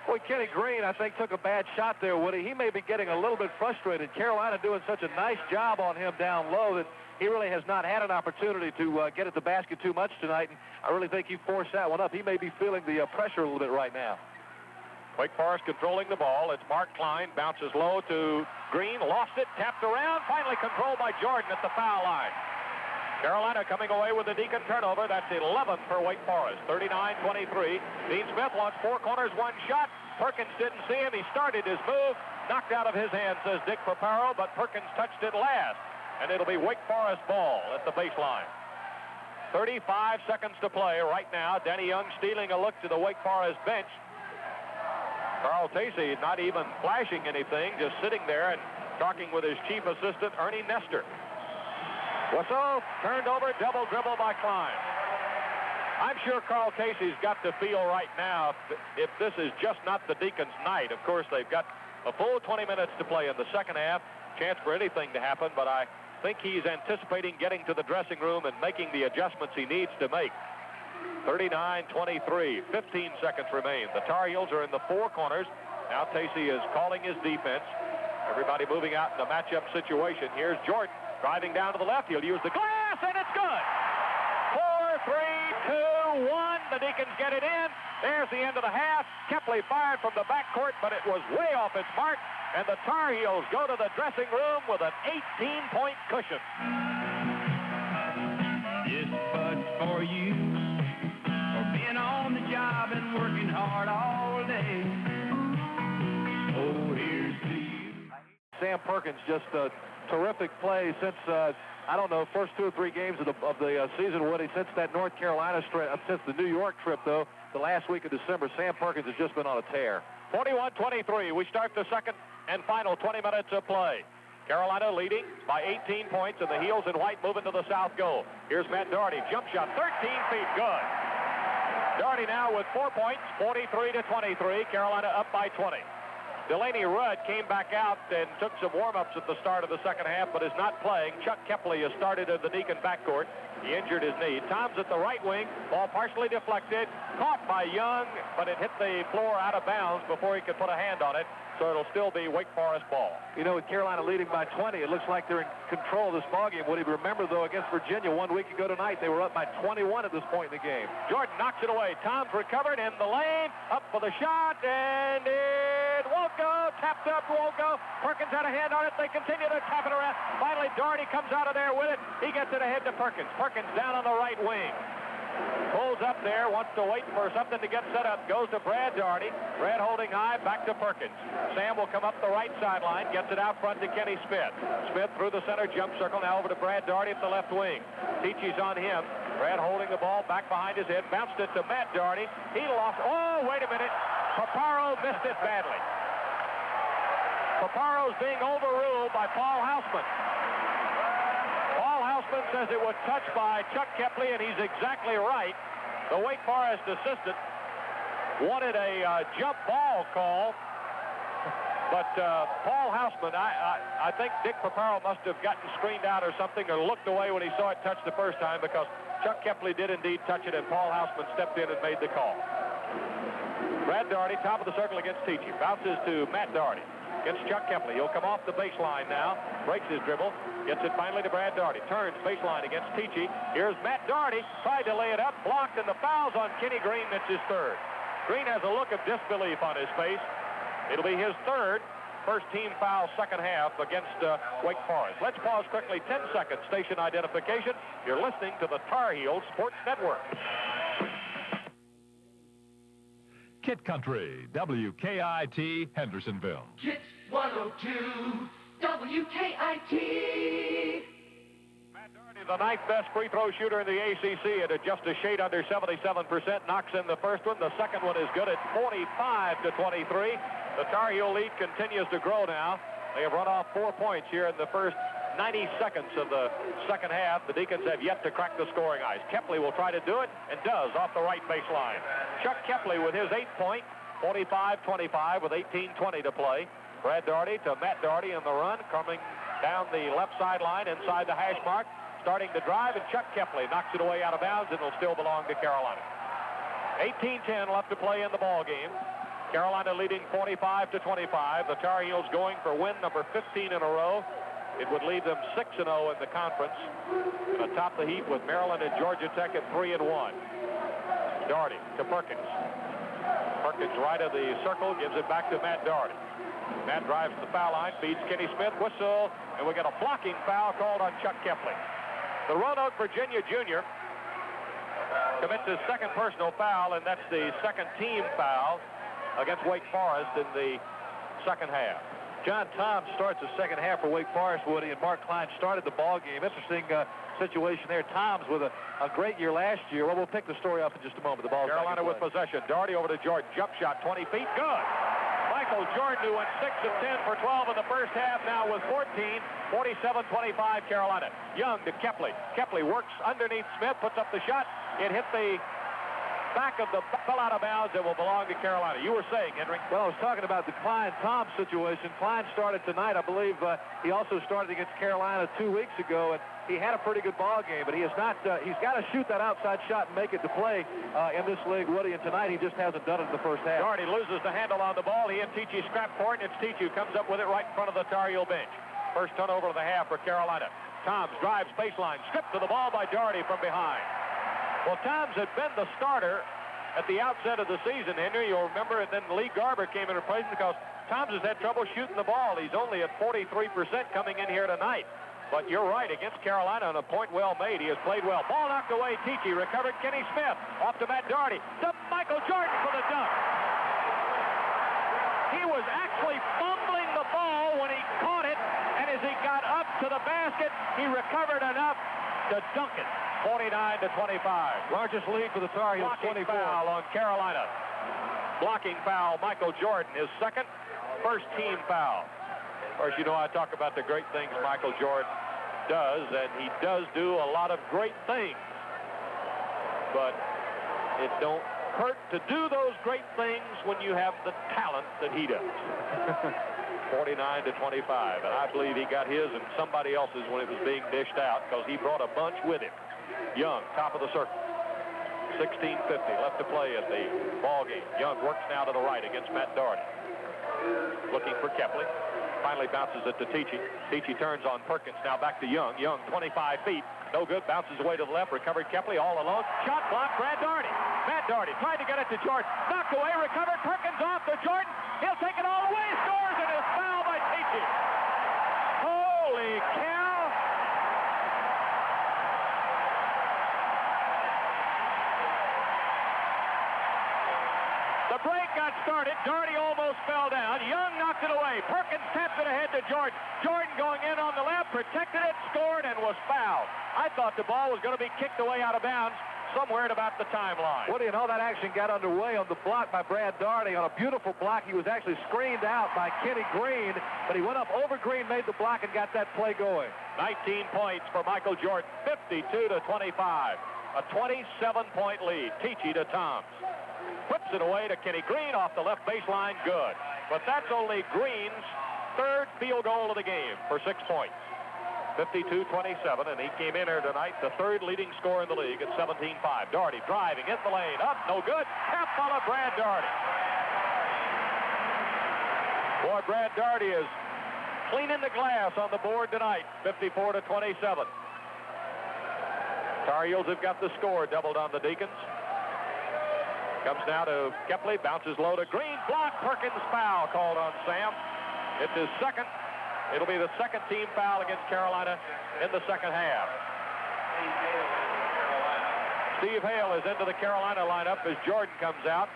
Boy, Kenny Green, I think, took a bad shot there, Woody. He may be getting a little bit frustrated. Carolina doing such a nice job on him down low that he really has not had an opportunity to get at the basket too much tonight, and I really think he forced that one up. He may be feeling the pressure a little bit right now. Wake Forest controlling the ball. It's Mark Cline. Bounces low to Green. Lost it. Tapped around. Finally controlled by Jordan at the foul line. Carolina coming away with a Deacon turnover. That's 11th for Wake Forest. 39-23. Dean Smith wants 4 corners, 1 shot. Perkins didn't see him. He started his move. Knocked out of his hand, says Dick Paparo, but Perkins touched it last. And it'll be Wake Forest ball at the baseline. 35 seconds to play right now. Danny Young stealing a look to the Wake Forest bench. Carl Tacey not even flashing anything, just sitting there and talking with his chief assistant, Ernie Nestor. Whistle, turned over, double dribble by Cline. I'm sure Carl Casey's got to feel right now if this is just not the Deacons' night. Of course, they've got a full 20 minutes to play in the second half. Chance for anything to happen, but I think he's anticipating getting to the dressing room and making the adjustments he needs to make. 39-23, 15 seconds remain. The Tar Heels are in the 4 corners. Now Tacey is calling his defense. Everybody moving out in the matchup situation. Here's Jordan driving down to the left. He'll use the glass, and it's good. 4, 3, 2, 1. The Deacons get it in. There's the end of the half. Kepley fired from the backcourt, but it was way off its mark. And the Tar Heels go to the dressing room with an 18-point cushion. This bud's for you, for being on the job and working hard all day. Oh, here's to you. Sam Perkins, just a terrific play since, I don't know, first 2 or 3 games of the season, Woody. Since that North Carolina trip, since the New York trip, though, the last week of December, Sam Perkins has just been on a tear. 41-23. We start the second and final 20 minutes of play. Carolina leading by 18 points, and the Heels in white moving to the south goal. Here's Matt Dougherty. Jump shot, 13 feet, good. Dougherty now with 4 points, 43-23. Carolina up by 20. Delaney Rudd came back out and took some warm-ups at the start of the second half, but is not playing. Chuck Kepley has started in the Deacon backcourt. He injured his knee. Tom's at the right wing. Ball partially deflected. Caught by Young, but it hit the floor out of bounds before he could put a hand on it. So it'll still be Wake Forest ball. You know, with Carolina leading by 20, it looks like they're in control of this ballgame. Would he remember, though, against Virginia 1 week ago tonight, they were up by 21 at this point in the game. Jordan knocks it away. Tom's recovered in the lane. Up for the shot, and it won't go. Tapped up, won't go. Perkins had a hand on it. They continue to tap it around. Finally, Dougherty comes out of there with it. He gets it ahead to Perkins. Perkins down on the right wing. Pulls up there, wants to wait for something to get set up. Goes to Brad Dougherty. Brad holding high, back to Perkins. Sam will come up the right sideline, gets it out front to Kenny Smith. Smith through the center jump circle, now over to Brad Dougherty at the left wing. Tichy's on him. Brad holding the ball back behind his head, bounced it to Matt Dougherty. He lost, oh, wait a minute. Paparo missed it badly. Paparo's being overruled by Paul Houseman. Houseman says it was touched by Chuck Kepley, and he's exactly right. The Wake Forest assistant wanted a jump ball call. But Paul Houseman, I think Dick Paparo must have gotten screened out or something, or looked away when he saw it touch the first time, because Chuck Kepley did indeed touch it, and Paul Houseman stepped in and made the call. Brad Dougherty, top of the circle against Tichy. Bounces to Matt Dougherty. Against Chuck Kepley. He'll come off the baseline now. Breaks his dribble. Gets it finally to Brad Dougherty. Turns baseline against Tichy. Here's Matt Dougherty. Tried to lay it up. Blocked, and the foul's on Kenny Green. That's his third. Green has a look of disbelief on his face. It'll be his third. First team foul, second half against Wake Forest. Let's pause quickly. 10 seconds. Station identification. You're listening to the Tar Heels Sports Network. Kit Country, WKIT, Hendersonville. Kit 102, WKIT. Matt Dougherty, the ninth best free throw shooter in the ACC, at just a shade under 77%, knocks in the first one. The second one is good at 45-23. The Tar Heel lead continues to grow now. They have run off 4 points here in the first 90 seconds of the second half. The Deacons have yet to crack the scoring ice. Kepley will try to do it, and does, off the right baseline. Chuck Kepley with his 8-point, 45-25 with 18:20 to play. Brad Dougherty to Matt Dougherty in the run, coming down the left sideline inside the hash mark, starting to drive, and Chuck Kepley knocks it away out of bounds, and it'll still belong to Carolina. 18:10 left to play in the ball game. Carolina leading 45-25. The Tar Heels going for win number 15 in a row. It would leave them 6-0 in the conference, and atop the heap with Maryland and Georgia Tech at 3-1. Dougherty to Perkins. Perkins right of the circle, gives it back to Matt Dougherty. Matt drives the foul line, feeds Kenny Smith, whistle, and we get a blocking foul called on Chuck Kepley. The Roanoke, Virginia junior commits his second personal foul, and that's the second team foul against Wake Forest in the second half. John Tom starts the second half for Wake Forest, Woody, and Mark Cline started the ball game. Interesting situation there. Tom's with a great year last year. Well, we'll pick the story up in just a moment. The ball. Carolina with possession. Dougherty over to Jordan. Jump shot, 20 feet. Good. Michael Jordan, who went 6 of 10 for 12 in the first half, now with 14. 47-25 Carolina. Young to Kepley. Kepley works underneath Smith, puts up the shot. It hit the back of the fell out of bounds. It will belong to Carolina. You were saying, Henry. Well, I was talking about the Cline-Tom situation. Cline started tonight. I believe he also started against Carolina 2 weeks ago, and he had a pretty good ball game, but he has not. He's got to shoot that outside shot and make it to play in this league, Woody, and tonight he just hasn't done it in the first half. Dougherty loses the handle on the ball. He and Tichy scrap for it, and it's Tichy who comes up with it right in front of the Tar Heel bench. First turnover of the half for Carolina. Toms drives baseline, stripped to the ball by Dougherty from behind. Well, Toms had been the starter at the outset of the season, Henry. You'll remember, and then Lee Garber came in replacement because Toms has had trouble shooting the ball. He's only at 43% coming in here tonight. But you're right, against Carolina, on a point well made. He has played well. Ball knocked away. Tichy recovered. Kenny Smith off to Matt Dougherty. To Michael Jordan for the dunk. He was actually fumbling the ball when he caught it, and as he got up to the basket, he recovered enough to dunk it. 49-25. Largest lead for the Tar Heels, 24. Foul on Carolina. Blocking foul, Michael Jordan, his second, first team foul. Of course, you know I talk about the great things Michael Jordan does, and he does do a lot of great things. But it don't hurt to do those great things when you have the talent that he does. 49-25, and I believe he got his and somebody else's when it was being dished out, because he brought a bunch with him. Young, top of the circle. 16:50 left to play at the ball game. Young works now to the right against Matt Dougherty. Looking for Kepley. Finally bounces it to Tichy. Tichy turns on Perkins. Now back to Young. Young, 25 feet. No good. Bounces away to the left. Recovered Kepley all alone. Shot blocked. Brad Dougherty. Matt Dougherty tried to get it to Jordan. Knocked away. Recovered. Perkins off to Jordan. He'll take it all the way. Scores, and is fouled by Tichy. Holy cow. The break got started. Dougherty almost fell down. Young knocked it away. Perkins tapped it ahead to Jordan. Jordan going in on the left, protected it, scored, and was fouled. I thought the ball was going to be kicked away out of bounds somewhere at about the timeline. What do you know? That action got underway on the block by Brad Dougherty on a beautiful block. He was actually screened out by Kenny Green, but he went up over Green, made the block, and got that play going. 19 points for Michael Jordan, 52-25. A 27-point lead. Tichy to Toms. whips it away to Kenny Green off the left baseline. Good. But that's only Green's third field goal of the game for 6 points. 52-27, and he came in here tonight, the third leading scorer in the league at 17-5. Dougherty driving in the lane, up, no good. Tap foul of Brad Dougherty. Boy, Brad Dougherty is cleaning the glass on the board tonight, 54-27. Tar Heels have got the score doubled on the Deacons. Comes now to Kepley, bounces low to Green, block, Perkins foul called on Sam. It's his second. It'll be the second team foul against Carolina in the second half. Steve Hale is into the Carolina lineup as Jordan comes out.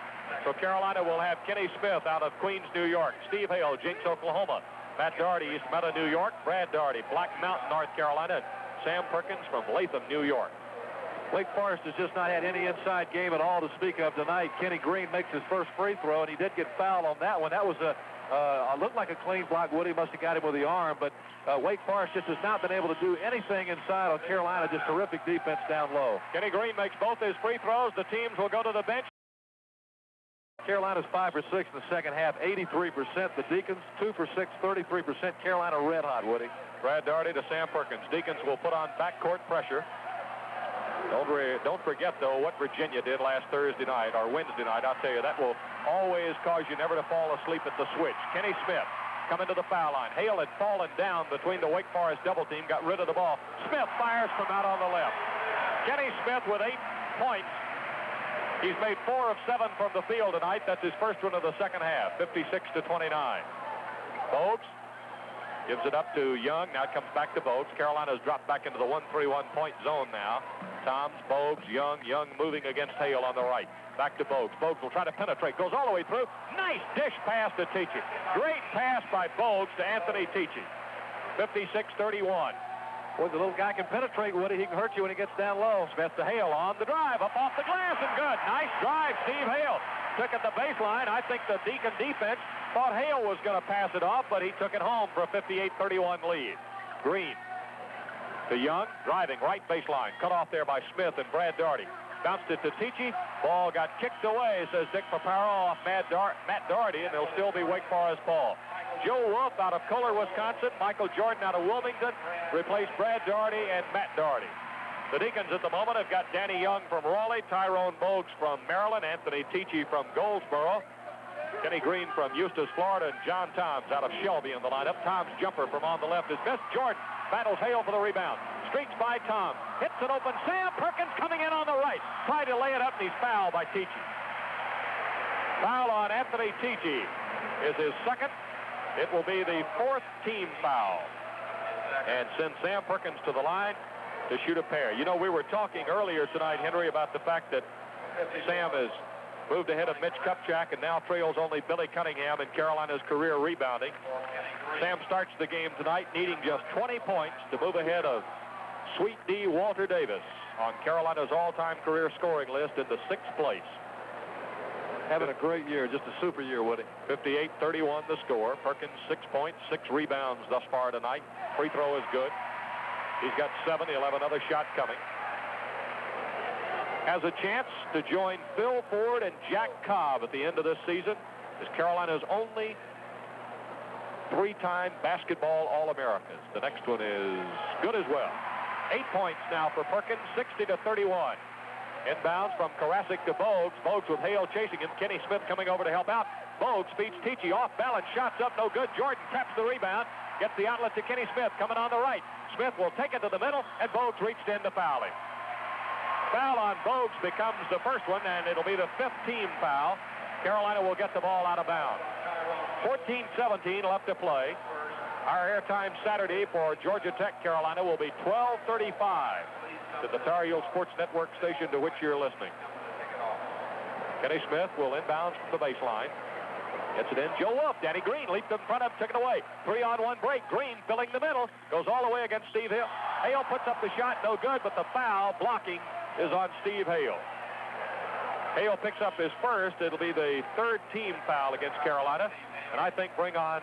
So Carolina will have Kenny Smith out of Queens, New York. Steve Hale, Jinx, Oklahoma. Matt Dougherty, East Meta, New York. Brad Dougherty, Black Mountain, North Carolina. Sam Perkins from Latham, New York. Wake Forest has just not had any inside game at all to speak of tonight. Kenny Green makes his first free throw, and he did get fouled on that one. That was looked like a clean block. Woody must have got him with the arm, but Wake Forest just has not been able to do anything inside on Carolina. Just terrific defense down low. Kenny Green makes both his free throws. The teams will go to the bench. Carolina's 5 for 6 in the second half, 83%. The Deacons 2 for 6, 33%. Carolina red hot, Woody. Brad Dougherty to Sam Perkins. Deacons will put on backcourt pressure. Don't forget, though, what Virginia did last Thursday night or Wednesday night. I'll tell you, that will always cause you never to fall asleep at the switch. Kenny Smith coming to the foul line. Hale had fallen down between the Wake Forest double team, got rid of the ball. Smith fires from out on the left. Kenny Smith with 8 points. He's made 4 of 7 from the field tonight. That's his first one of the second half, 56-29. Bogues gives it up to Young. Now it comes back to Bogues. Carolina's dropped back into the 1-3-1 point zone now. Toms, Bogues, Young moving against Hale on the right. Back to Bogues. Bogues will try to penetrate. Goes all the way through. Nice dish pass to Tichy. Great pass by Bogues to Anthony Tichy. 56-31. Boy, the little guy can penetrate, Woody. He can hurt you when he gets down low. Smith to Hale on the drive. Up off the glass and good. Nice drive, Steve Hale. Took at the baseline. I think the Deacon defense thought Hale was going to pass it off, but he took it home for a 58-31 lead. Green to Young, driving right baseline. Cut off there by Smith and Brad Dougherty. Bounced it to Tichy. Ball got kicked away, says Dick Paparo, off Matt Dougherty, and it'll still be Wake Forest ball. Joe Wolf out of Kohler, Wisconsin. Michael Jordan out of Wilmington replaced Brad Dougherty and Matt Dougherty. The Deacons at the moment have got Danny Young from Raleigh, Tyrone Bogues from Maryland, Anthony Tichy from Goldsboro, Kenny Green from Eustis, Florida, and John Toms out of Shelby in the lineup. Toms' jumper from on the left is missed. Jordan battles Hale for the rebound. Streaks by Toms. Hits it open. Sam Perkins coming in on the right. Tried to lay it up, and he's fouled by Tichy. Foul on Anthony Tichy is his second. It will be the 4th team foul. And send Sam Perkins to the line to shoot a pair. You know, we were talking earlier tonight, Henry, about the fact that Sam has moved ahead of Mitch Kupchak and now trails only Billy Cunningham in Carolina's career rebounding. Sam starts the game tonight needing just 20 points to move ahead of Sweet D. Walter Davis on Carolina's all-time career scoring list in the 6th place. Having a great year, just a super year, Woody. 58-31 the score. Perkins 6 points, 6 rebounds thus far tonight. Free throw is good. He's got 7. He'll have another shot coming. Has a chance to join Phil Ford and Jack Cobb at the end of this season as Carolina's only 3-time basketball All-Americans. The next one is good as well. 8 points now for Perkins, 60-31. Inbounds from Karasik to Bogues. Bogues with Hale chasing him. Kenny Smith coming over to help out. Bogues feeds Tichy off balance. Shots up, no good. Jordan taps the rebound. Gets the outlet to Kenny Smith coming on the right. Smith will take it to the middle, and Bogues reached in to foul him. Foul on Bogues becomes the first one, and it'll be the 5th team foul. Carolina will get the ball out of bounds. 14-17 left to play. Our airtime Saturday for Georgia Tech, Carolina will be 12:35 to the Tar Heel Sports Network station to which you're listening. Kenny Smith will inbounds from the baseline. Gets it in. Joe Wolf. Danny Green leaped in front of him, took it away. 3-on-1 break. Green filling the middle. Goes all the way against Steve Hale. Hale puts up the shot. No good, but the foul blocking is on Steve Hale. Hale picks up his first. It'll be the 3rd team foul against Carolina. And I think bring on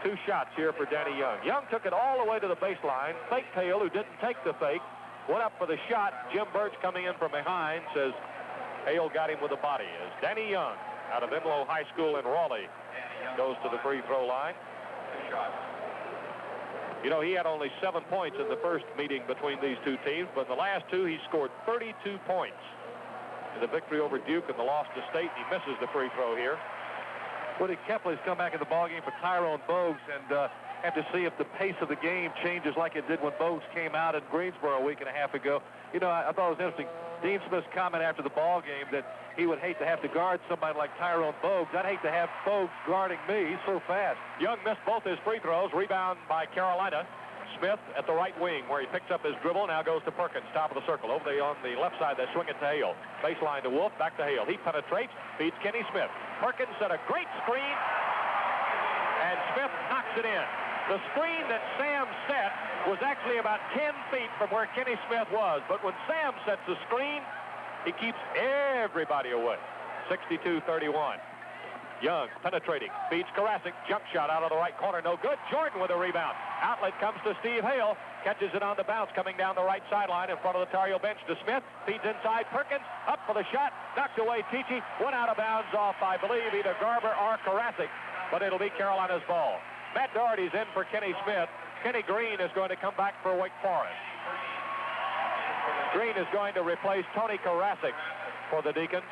2 shots here for Danny Young. Young took it all the way to the baseline. Faked Hale, who didn't take the fake. Went up for the shot. Jim Birch coming in from behind says Hale got him with a body as Danny Young out of Enloe High School in Raleigh goes to the free throw line. You know, he had only 7 points in the first meeting between these two teams, but in the last two, he scored 32 points. In the victory over Duke and the loss to State, he misses the free throw here. Woody Kepley's come back in the ballgame for Tyrone Bogues, and have to see if the pace of the game changes like it did when Bogues came out in Greensboro a week and a half ago. You know, I thought it was interesting. Dean Smith's comment after the ball game that he would hate to have to guard somebody like Tyrone Bogues. I'd hate to have Bogues guarding me. He's so fast. Young missed both his free throws. Rebound by Carolina. Smith at the right wing where he picks up his dribble. Now goes to Perkins, top of the circle. Over on the left side, they swing it to Hale. Baseline to Wolf, back to Hale. He penetrates, feeds Kenny Smith. Perkins set a great screen, and Smith knocks it in. The screen that Sam set was actually about 10 feet from where Kenny Smith was. But when Sam sets the screen, he keeps everybody away. 62-31. Young penetrating, feeds Karasik, jump shot out of the right corner, no good. Jordan with a rebound. Outlet comes to Steve Hale, catches it on the bounce, coming down the right sideline in front of the Tar Heel bench to Smith. Feeds inside, Perkins, up for the shot, knocked away Tichy, went out of bounds off, I believe, either Garber or Karasik, but it'll be Carolina's ball. Matt Dougherty's in for Kenny Smith. Kenny Green is going to come back for Wake Forest. Green is going to replace Tony Karasik for the Deacons.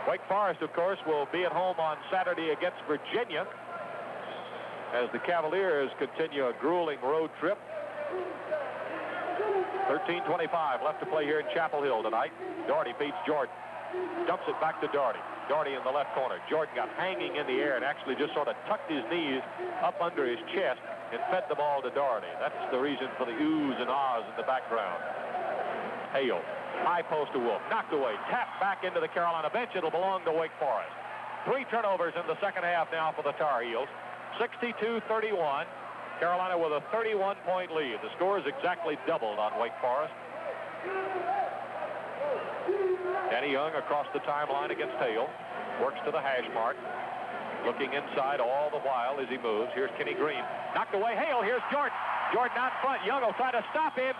Wake Forest, of course, will be at home on Saturday against Virginia as the Cavaliers continue a grueling road trip. 13:25 left to play here in Chapel Hill tonight. Dougherty beats Jordan. Dumps it back to Dougherty. Dougherty in the left corner. Jordan got hanging in the air and actually just sort of tucked his knees up under his chest and fed the ball to Dougherty. That's the reason for the oohs and ahs in the background. Hale. High post to Wolf. Knocked away. Tapped back into the Carolina bench. It'll belong to Wake Forest. 3 turnovers in the second half now for the Tar Heels. 62-31. Carolina with a 31-point lead. The score is exactly doubled on Wake Forest. Danny Young across the timeline against Hale. Works to the hash mark. Looking inside all the while as he moves. Here's Kenny Green. Knocked away. Hale. Here's Jordan. Jordan out front. Young will try to stop him.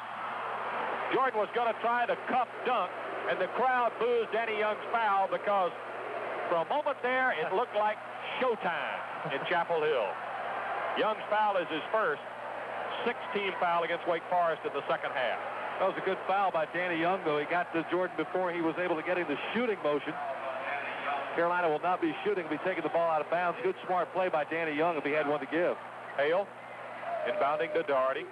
Jordan was going to try the cup dunk, and the crowd boos Danny Young's foul because for a moment there, it looked like showtime in Chapel Hill. Young's foul is his first 6-team foul against Wake Forest in the second half. That was a good foul by Danny Young, though. He got to Jordan before he was able to get into shooting motion. Carolina will not be shooting, will be taking the ball out of bounds. Good, smart play by Danny Young if he had one to give. Hale inbounding to Dougherty.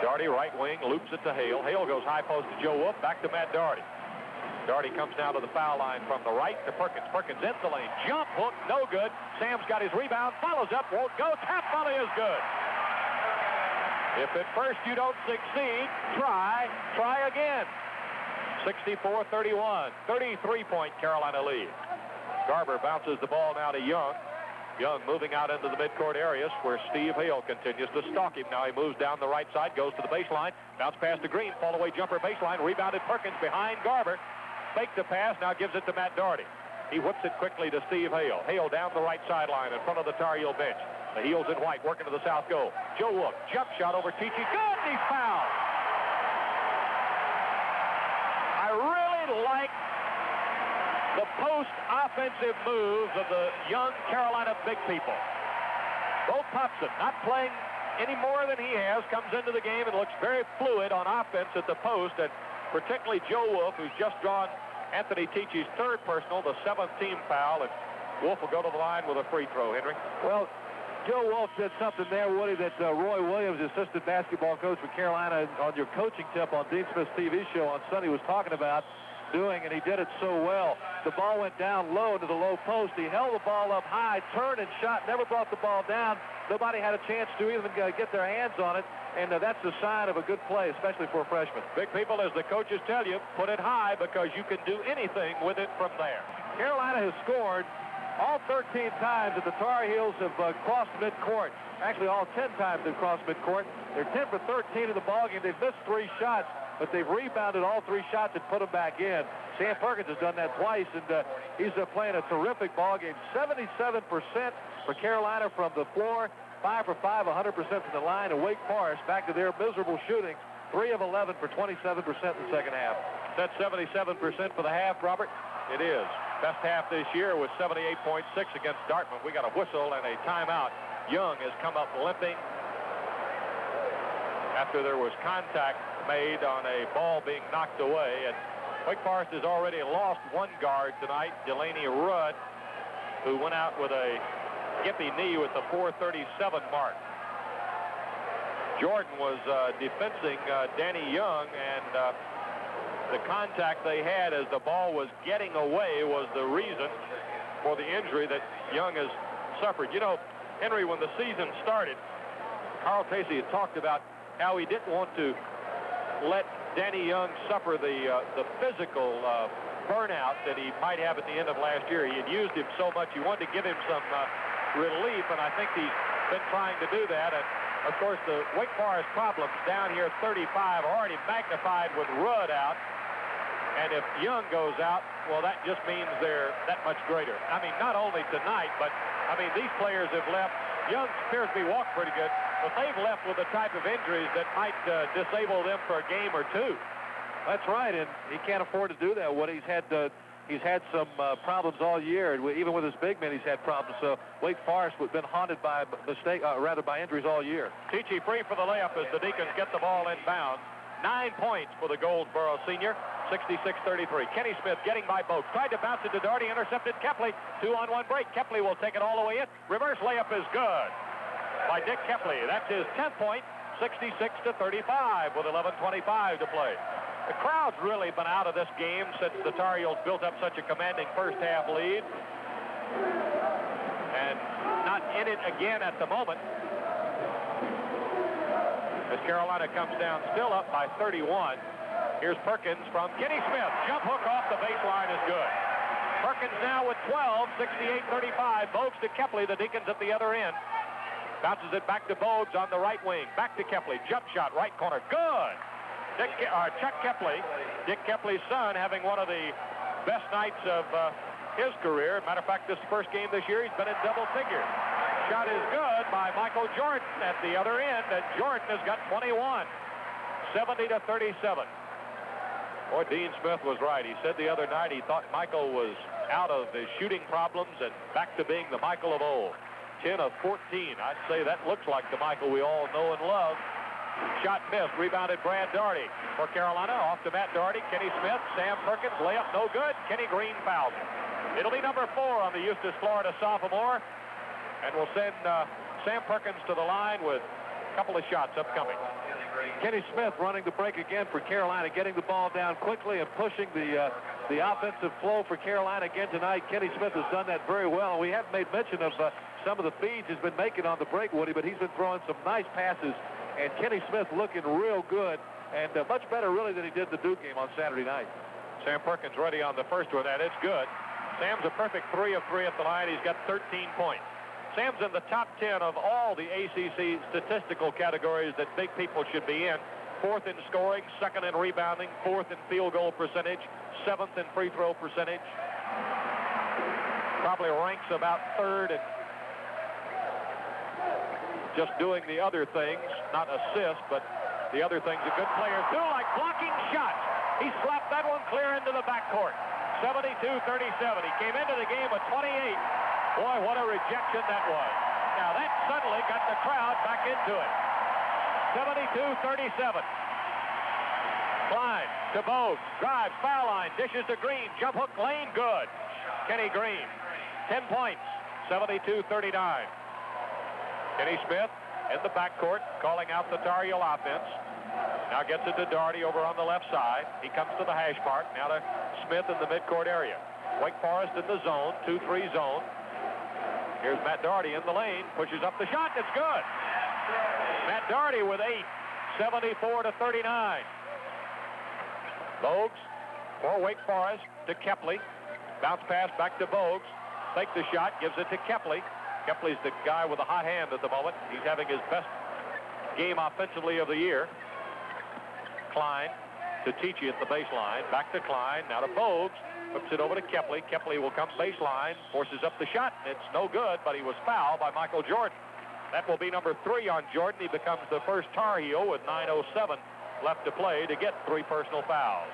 Dougherty, right wing, loops it to Hale. Hale goes high post to Joe Wolf, back to Matt Dougherty. Dougherty comes down to the foul line from the right to Perkins. Perkins in the lane, jump hook, no good. Sam's got his rebound, follows up, won't go. Tap volley is good. If at first you don't succeed, try again. 64-31, 33-point Carolina lead. Garber bounces the ball now to Young. Young moving out into the midcourt areas where Steve Hale continues to stalk him. Now he moves down the right side, goes to the baseline, bounce pass to Green, fall away jumper baseline, rebounded Perkins behind Garber. Faked the pass, now gives it to Matt Dougherty. He whips it quickly to Steve Hale. Hale down the right sideline in front of the Tar Heel bench. The heels in white working to the south goal. Joe Wolf, jump shot over Tichy. Good, and he's fouled. I really like the post-offensive moves of the young Carolina big people. Bo Popson, not playing any more than he has, comes into the game and looks very fluid on offense at the post, and particularly Joe Wolf, who's just drawn Anthony Tichy's third personal, the 7th team foul, and Wolf will go to the line with a free throw, Henry. Well, Joe Wolf did something there, Woody, that Roy Williams, assistant basketball coach for Carolina, on your coaching tip on Dean Smith's TV show on Sunday, was talking about doing, and he did it so well. The ball went down low to the low post. He held the ball up high, turned and shot, never brought the ball down. Nobody had a chance to even get their hands on it, and that's a sign of a good play, especially for a freshman. Big people, as the coaches tell you, put it high because you can do anything with it from there. Carolina has scored all 13 times that the Tar Heels have crossed midcourt. Actually, all 10 times they've crossed midcourt. They're 10 for 13 in the ballgame. They've missed 3 shots, but they've rebounded all 3 shots and put them back in. Sam Perkins has done that twice, and he's playing a terrific ballgame. 77% for Carolina from the floor, 5 for 5, 100% from the line. And Wake Forest, back to their miserable shooting, 3 of 11 for 27% in the second half. That's 77% for the half, Robert? It is. Best half this year was 78.6 against Dartmouth. We got a whistle and a timeout. Young has come up limping after there was contact made on a ball being knocked away. And Wake Forest has already lost one guard tonight, Delaney Rudd, who went out with a gippy knee with the 4:37 mark. Jordan was defending Danny Young, and the contact they had as the ball was getting away was the reason for the injury that Young has suffered. You know, Henry, when the season started, Carl Tracy had talked about how he didn't want to let Danny Young suffer the physical burnout that he might have at the end of last year. He had used him so much, he wanted to give him some relief, and I think he's been trying to do that. And of course, the Wake Forest problems down here 35 are already magnified with Rudd out. And if Young goes out, well, that just means they're that much greater. I mean, not only tonight, but, I mean, these players have left. Young appears to be walking pretty good, but they've left with the type of injuries that might disable them for a game or two. That's right, and he can't afford to do that. He's had some problems all year. Even with his big men, he's had problems. So Wake Forest has been haunted by by injuries all year. Tichy free for the layup as the Deacons get the ball inbound. 9 points for the Goldsboro senior, 66-33. Kenny Smith getting by Bogues. Tried to bounce it to Dougherty, intercepted Kepley. 2-on-1 break. Kepley will take it all the way in. Reverse layup is good by Dick Kepley. That's his 10th point, 66-35 with 11:25 to play. The crowd's really been out of this game since the Tar Heels built up such a commanding first-half lead. And not in it again at the moment, as Carolina comes down still up by 31. Here's Perkins from Kenny Smith. Jump hook off the baseline is good. Perkins now with 12, 68-35. Bogues to Kepley, the Deacons at the other end. Bounces it back to Bogues on the right wing. Back to Kepley. Jump shot, right corner. Good. Chuck Kepley, Dick Kepley's son, having one of the best nights of his career. Matter of fact, this first game this year, he's been in double figures. Shot is good by Michael Jordan at the other end, and Jordan has got 21. 70-37. Boy, Dean Smith was right. He said the other night he thought Michael was out of his shooting problems and back to being the Michael of old. 10 of 14. I'd say that looks like the Michael we all know and love. Shot missed. Rebounded Brad Dougherty for Carolina. Off to Matt Dougherty. Kenny Smith. Sam Perkins. Layup no good. Kenny Green fouled. It'll be number 4 on the Eustis, Florida sophomore. And we'll send Sam Perkins to the line with a couple of shots upcoming. Kenny Smith running the break again for Carolina, getting the ball down quickly and pushing the offensive flow for Carolina again tonight. Kenny Smith has done that very well. And we haven't made mention of some of the feeds he's been making on the break, Woody, but he's been throwing some nice passes. And Kenny Smith looking real good and much better really than he did the Duke game on Saturday night. Sam Perkins ready on the first one. That is good. Sam's a perfect 3 of 3 at the line. He's got 13 points. Sam's in the top 10 of all the ACC statistical categories that big people should be in. 4th in scoring, 2nd in rebounding, 4th in field goal percentage, 7th in free throw percentage. Probably ranks about 3rd in just doing the other things, not assists, but the other things a good player do, like blocking shots. He slapped that one clear into the backcourt. 72-37. He came into the game with 28. Boy, what a rejection that was. Now that suddenly got the crowd back into it. 72-37. Cline to Bogues. Drives, foul line, dishes to Green. Jump hook lane, good. Kenny Green, 10 points, 72-39. Kenny Smith in the backcourt, calling out the Tar Heel offense. Now gets it to Dougherty over on the left side. He comes to the hash mark. Now to Smith in the midcourt area. Wake Forest in the zone, 2-3 zone. Here's Matt Dougherty in the lane, pushes up the shot, it's good. Matt Dougherty with 8, 74-39. Bogues for Wake Forest to Kepley. Bounce pass back to Bogues. Take the shot, gives it to Kepley. Kepley's the guy with a hot hand at the moment. He's having his best game offensively of the year. Cline to Tichy at the baseline. Back to Cline, now to Bogues. Hooks it over to Kepley. Kepley will come baseline, forces up the shot. It's no good, but he was fouled by Michael Jordan. That will be number 3 on Jordan. He becomes the first Tar Heel with 9:07 left to play to get 3 personal fouls.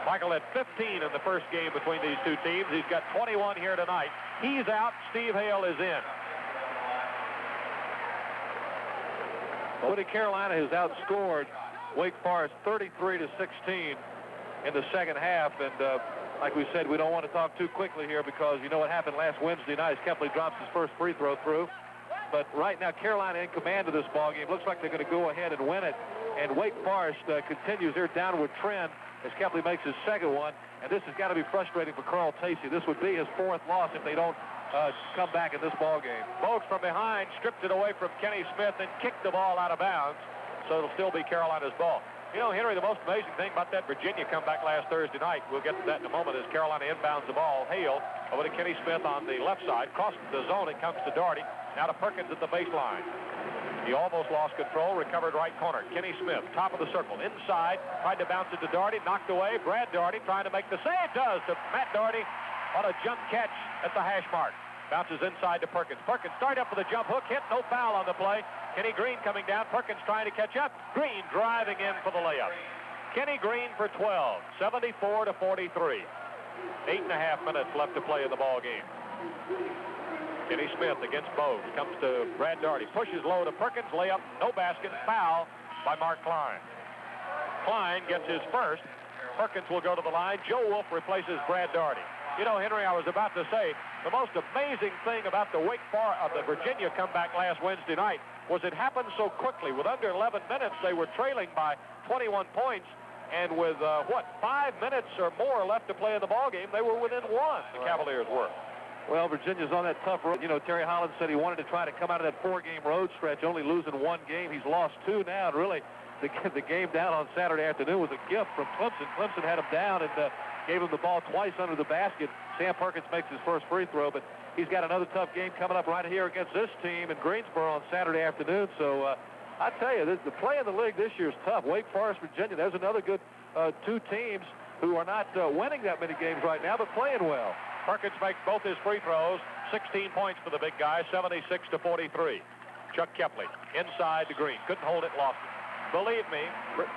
Michael had 15 in the first game between these two teams. He's got 21 here tonight. He's out. Steve Hale is in. Woody Carolina has outscored Wake Forest 33-16 in the second half. And like we said, we don't want to talk too quickly here because you know what happened last Wednesday night as Kepley drops his first free throw through. But right now, Carolina in command of this ballgame. Looks like they're going to go ahead and win it. And Wake Forest continues their downward trend as Kepley makes his second one. And this has got to be frustrating for Carl Tacey. This would be his 4th loss if they don't come back in this ballgame. Bogues from behind stripped it away from Kenny Smith and kicked the ball out of bounds. So it'll still be Carolina's ball. You know, Henry, the most amazing thing about that Virginia comeback last Thursday night, we'll get to that in a moment, is Carolina inbounds the ball. Hale over to Kenny Smith on the left side. Crosses the zone. It comes to Dougherty. Now to Perkins at the baseline. He almost lost control. Recovered right corner. Kenny Smith, top of the circle. Inside. Tried to bounce it to Dougherty. Knocked away. Brad Dougherty trying to make the save. Does to Matt Dougherty on a jump catch at the hash mark. Bounces inside to Perkins. Perkins started up with a jump hook. Hit. No foul on the play. Kenny Green coming down. Perkins trying to catch up. Green driving in for the layup. Kenny Green for 12. 74-43. 8.5 minutes left to play in the ball game. Kenny Smith against Bogues. Comes to Brad Dougherty. Pushes low to Perkins. Layup. No basket. Foul by Mark Cline. Cline gets his first. Perkins will go to the line. Joe Wolf replaces Brad Dougherty. You know, Henry, I was about to say, the most amazing thing about the Virginia comeback last Wednesday night was it happened so quickly. With under 11 minutes, they were trailing by 21 points. And with, 5 minutes or more left to play in the ballgame, they were within 1, the Cavaliers were. Well, Virginia's on that tough road. You know, Terry Holland said he wanted to try to come out of that 4-game road stretch, only losing 1 game. He's lost 2 now, and really, the game down on Saturday afternoon was a gift from Clemson. Clemson had him down and gave him the ball twice under the basket. Sam Perkins makes his first free throw, but he's got another tough game coming up right here against this team in Greensboro on Saturday afternoon. So I tell you, the play in the league this year is tough. Wake Forest, Virginia, there's another good 2 teams who are not winning that many games right now, but playing well. Perkins makes both his free throws. 16 points for the big guy, 76-43. Chuck Kepley inside to Green. Couldn't hold it, lost it. Believe me,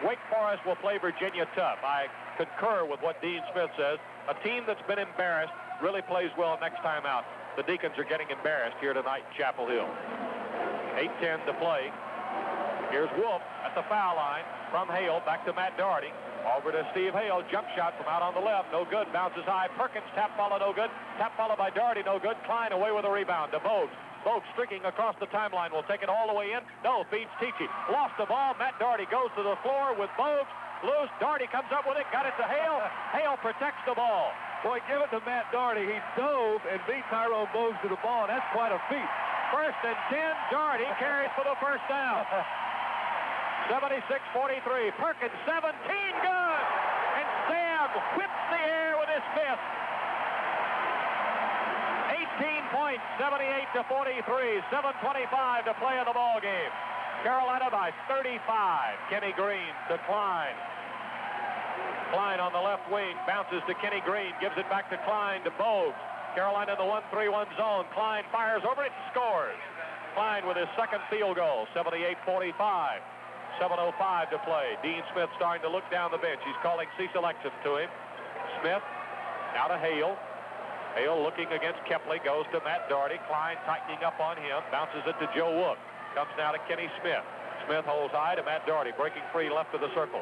Wake Forest will play Virginia tough. I concur with what Dean Smith says. A team that's been embarrassed really plays well next time out. The Deacons are getting embarrassed here tonight in Chapel Hill. 8:10 to play. Here's Wolf at the foul line from Hale back to Matt Dougherty. Over to Steve Hale. Jump shot from out on the left. No good. Bounces high. Perkins tap follow. No good. Tap followed by Dougherty. No good. Cline away with a rebound to Bogues. Bogues streaking across the timeline. Will take it all the way in. No. Feeds Tichy. Lost the ball. Matt Dougherty goes to the floor with Bogues. Loose. Dougherty comes up with it. Got it to Hale. Hale protects the ball. Boy, give it to Matt Dougherty. He dove and beat Tyrone Bogues to the ball, and that's quite a feat. 1st and 10. Dougherty carries for the first down. 76-43. Perkins 17. Good. And Sam whips the air with his 5th. 18 points. 78-43. 7:25 to play in the ball game. Carolina by 35. Kenny Green to Cline. Cline on the left wing. Bounces to Kenny Green. Gives it back to Cline to Bogues. Carolina in the 1-3-1 zone. Cline fires over it and scores. Cline with his 2nd field goal. 78-45. 7:05 to play. Dean Smith starting to look down the bench. He's calling Cecil Exum to him. Smith now to Hale. Hale looking against Kepley. Goes to Matt Dougherty. Cline tightening up on him. Bounces it to Joe Wolf. Comes now to Kenny Smith. Smith holds high to Matt Dougherty. Breaking free left of the circle.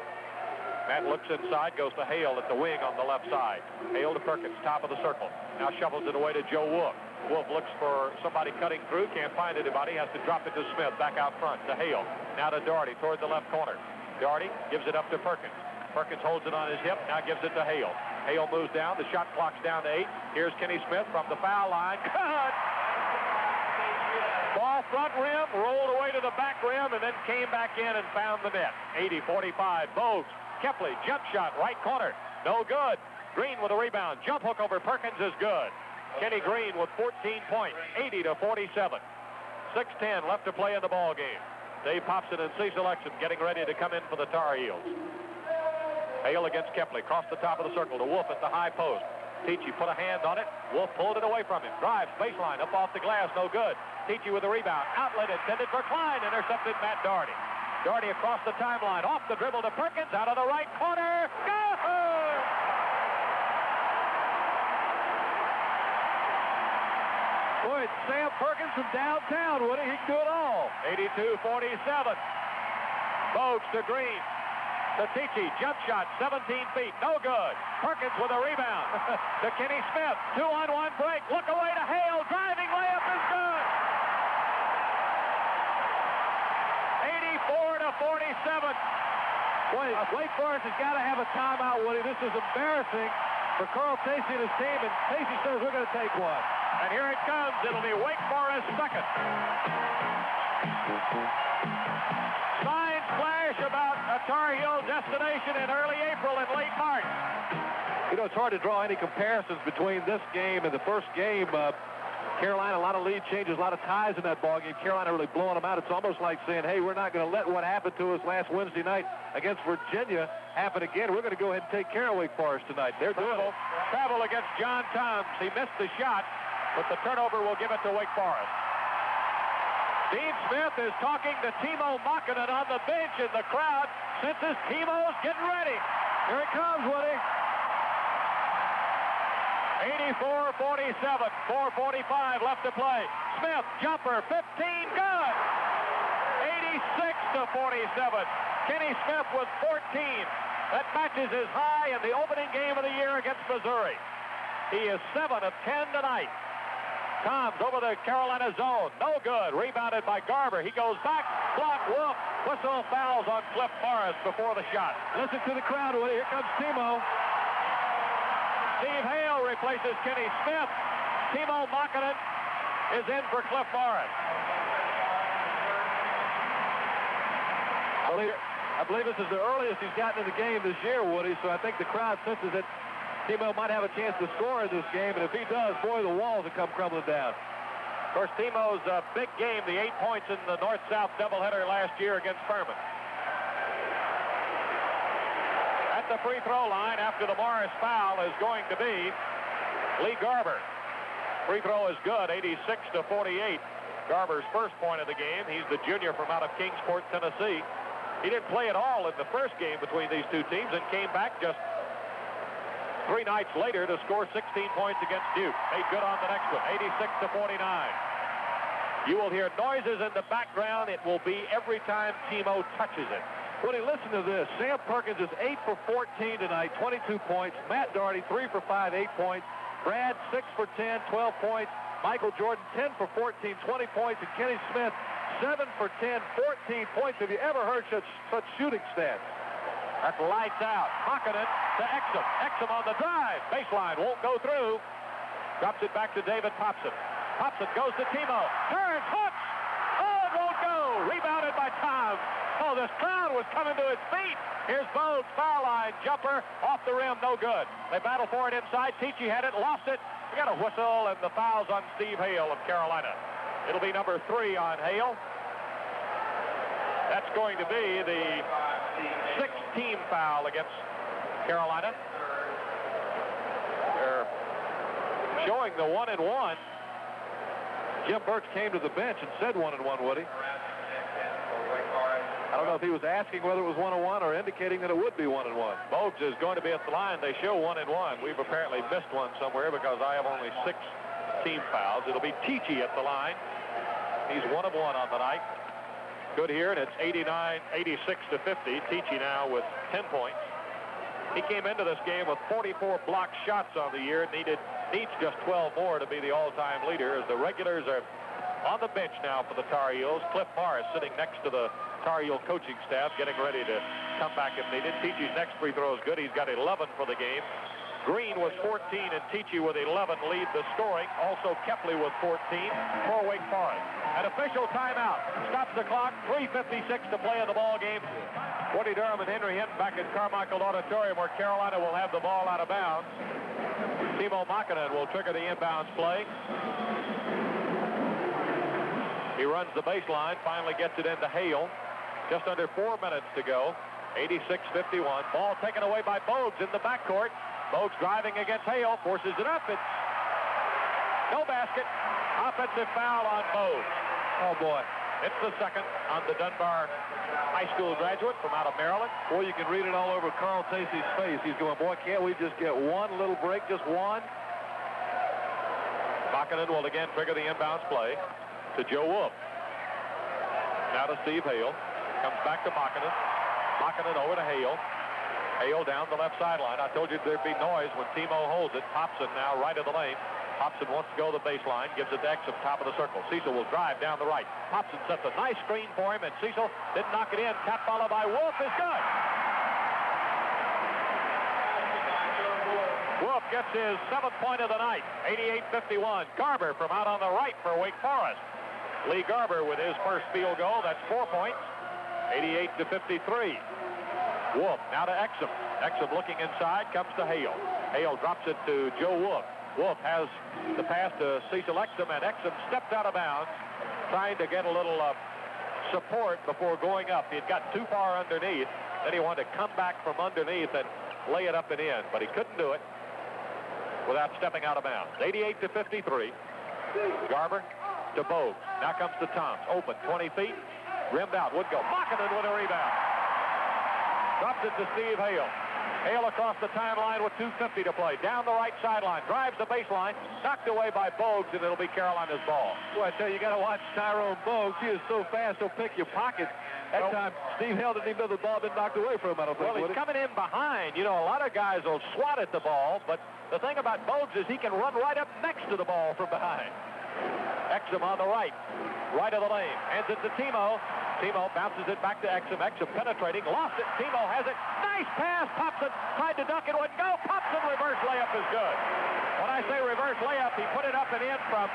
Matt looks inside. Goes to Hale at the wing on the left side. Hale to Perkins. Top of the circle. Now shovels it away to Joe Wolf. Wolf looks for somebody cutting through. Can't find anybody. Has to drop it to Smith. Back out front to Hale. Now to Dougherty toward the left corner. Dougherty gives it up to Perkins. Perkins holds it on his hip. Now gives it to Hale. Hale moves down. The shot clock's down to 8. Here's Kenny Smith from the foul line. Cut! Ball front rim. Rolled away to the back rim and then came back in and found the net. 80-45. Bogues. Kepley. Jump shot. Right corner. No good. Green with a rebound. Jump hook over Perkins is good. Kenny Green with 14 points, 80-47. 6:10 left to play in the ball game. Dave Popson and Cecil Exum getting ready to come in for the Tar Heels. Hale against Kepley, across the top of the circle to Wolf at the high post. Tichy put a hand on it. Wolf pulled it away from him. Drives baseline up off the glass, no good. Tichy with a rebound. Outlet intended for Cline, intercepted Matt Dougherty. Dougherty across the timeline, off the dribble to Perkins, out of the right corner. Good! Boy, it's Sam Perkins from downtown, Woody. He can do it all. 82-47. Bogues to Green. To Tichy, jump shot, 17 feet, no good. Perkins with a rebound. To Kenny Smith, 2-on-1 break. Look away to Hale, driving layup is good. 84-47. Boy, Wake Forest has got to have a timeout, Woody. This is embarrassing for Carl Tacey and his team, and Tacey says we're going to take one. And here it comes. It'll be Wake Forest second. Signs flash about a Tar Heel destination in early April and late March. You know, it's hard to draw any comparisons between this game and the first game. Carolina, a lot of lead changes, a lot of ties in that ballgame. Carolina really blowing them out. It's almost like saying, hey, we're not going to let what happened to us last Wednesday night against Virginia happen again. We're going to go ahead and take care of Wake Forest tonight. They're doing it. Travel against John Toms. He missed the shot, but the turnover will give it to Wake Forest. Steve Smith is talking to Timo Mocking on the bench, and the crowd senses Timo's getting ready. Here it comes, Woody. 84-47, 4:45 left to play. Smith, jumper, 15, good. 86-47. Kenny Smith with 14. That matches his high in the opening game of the year against Missouri. He is 7 of 10 tonight. Toms over the Carolina zone. No good. Rebounded by Garber. He goes back. Block, whoop. Whistle, fouls on Cliff Morris before the shot. Listen to the crowd, Woody. Here comes Timo. Steve Hale replaces Kenny Smith. Timo Mocking is in for Cliff Morris. I believe this is the earliest he's gotten in the game this year, Woody, so I think the crowd senses that Timo might have a chance to score in this game, and if he does, boy, the walls will come crumbling down. Of course, Timo's big game, the 8 points in the North-South doubleheader last year against Furman. At the free throw line after the Morris foul is going to be Lee Garber. Free throw is good, 86-48. Garber's first point of the game. He's the junior from out of Kingsport, Tennessee. He didn't play at all in the first game between these two teams and came back just 3 nights later to score 16 points against Duke. Made good on the next one, 86-49. You will hear noises in the background. It will be every time Timo touches it. Woody, listen to this. Sam Perkins is 8 for 14 tonight, 22 points. Matt Dougherty, 3 for 5, 8 points. Brad, 6 for 10, 12 points. Michael Jordan, 10 for 14, 20 points. And Kenny Smith, 7 for 10, 14 points. Have you ever heard such shooting stats? That's lights out. Mocking it to Exum. Exum on the drive. Baseline won't go through. Drops it back to David Popson. Popson goes to Timo. Turns, hooks. Oh, it won't go. Rebounded by Toms. Oh, this crowd was coming to its feet. Here's Bogues, foul line, jumper, off the rim, no good. They battle for it inside. Tichy had it, lost it. We got a whistle, and the foul's on Steve Hale of Carolina. It'll be number 3 on Hale. That's going to be the 6th team foul against Carolina. They're showing the 1-and-1. Jim Burks came to the bench and said 1-and-1, Woody. I don't know if he was asking whether it was 1-on-1 or indicating that it would be 1-on-1. Bogues is going to be at the line. They show 1-and-1. We've apparently missed one somewhere because I have only 6 team fouls. It'll be Tichy at the line. He's 1 of 1 on the night. Good here, and it's 86-50. Tichy now with 10 points. He came into this game with 44 blocked shots on the year. Needs just 12 more to be the all-time leader, as the regulars are on the bench now for the Tar Heels. Cliff Morris sitting next to the Tar Heel coaching staff, getting ready to come back if needed. Tichy's next free throw is good. He's got 11 for the game. Green with 14 and Tichy with 11 lead the scoring. Also Kepley with 14 for Wake Forest. An official timeout. Stops the clock. 3:56 to play in the ball game. Woody Durham and Henry Hinton back at Carmichael Auditorium, where Carolina will have the ball out of bounds. Timo Mocking will trigger the inbounds play. He runs the baseline, finally gets it into Hale. Just under 4 minutes to go. 86-51. Ball taken away by Bogues in the backcourt. Bogues driving against Hale, forces it up. It's no basket. Offensive foul on Bogues. Oh, boy. It's the second on the Dunbar High School graduate from out of Maryland. Boy, you can read it all over Carl Tacey's face. He's going, boy, can't we just get one little break, just one? Mocking will again trigger the inbounds play to Joe Wolf. Now to Steve Hale. Comes back to Mocking. Mocking over to Hale. Hale down the left sideline. I told you there'd be noise when Timo holds it. Popson now right of the lane. Popson wants to go to the baseline. Gives it to Exum, top of the circle. Cecil will drive down the right. Popson sets a nice screen for him, and Cecil didn't knock it in. Tap followed by Wolf is good. Wolf gets his 7th point of the night. 88-51. Garber from out on the right for Wake Forest. Lee Garber with his first field goal. That's 4 points. 88-53. Wolf now to Exum. Exum looking inside, comes to Hale. Hale drops it to Joe Wolf. Wolf has the pass to Cecil Exum, and Exum stepped out of bounds, trying to get a little support before going up. He had gotten too far underneath. Then he wanted to come back from underneath and lay it up and in, but he couldn't do it without stepping out of bounds. 88-53. Garber to Bogues. Now comes to Toms. Open, 20 feet. Rimmed out. Would go. Mocking with a rebound. Drops it to Steve Hale. Hale across the timeline with 2:50 to play. Down the right sideline. Drives the baseline. Knocked away by Bogues, and it'll be Carolina's ball. Well, I tell you, you got to watch Tyrone Bogues. He is so fast, he'll pick your pocket. That time, Steve Hale didn't even know the ball had been knocked away from him, I don't think. Well, he's coming in behind. You know, a lot of guys will swat at the ball, but the thing about Bogues is he can run right up next to the ball from behind. Exum on the right. Right of the lane. Hands it to Timo. Timo bounces it back to Exum. Exum penetrating. Lost it. Timo has it. Nice pass. Popson tried to duck it. Wouldn't go. Popson reverse layup is good. When I say reverse layup, he put it up and in from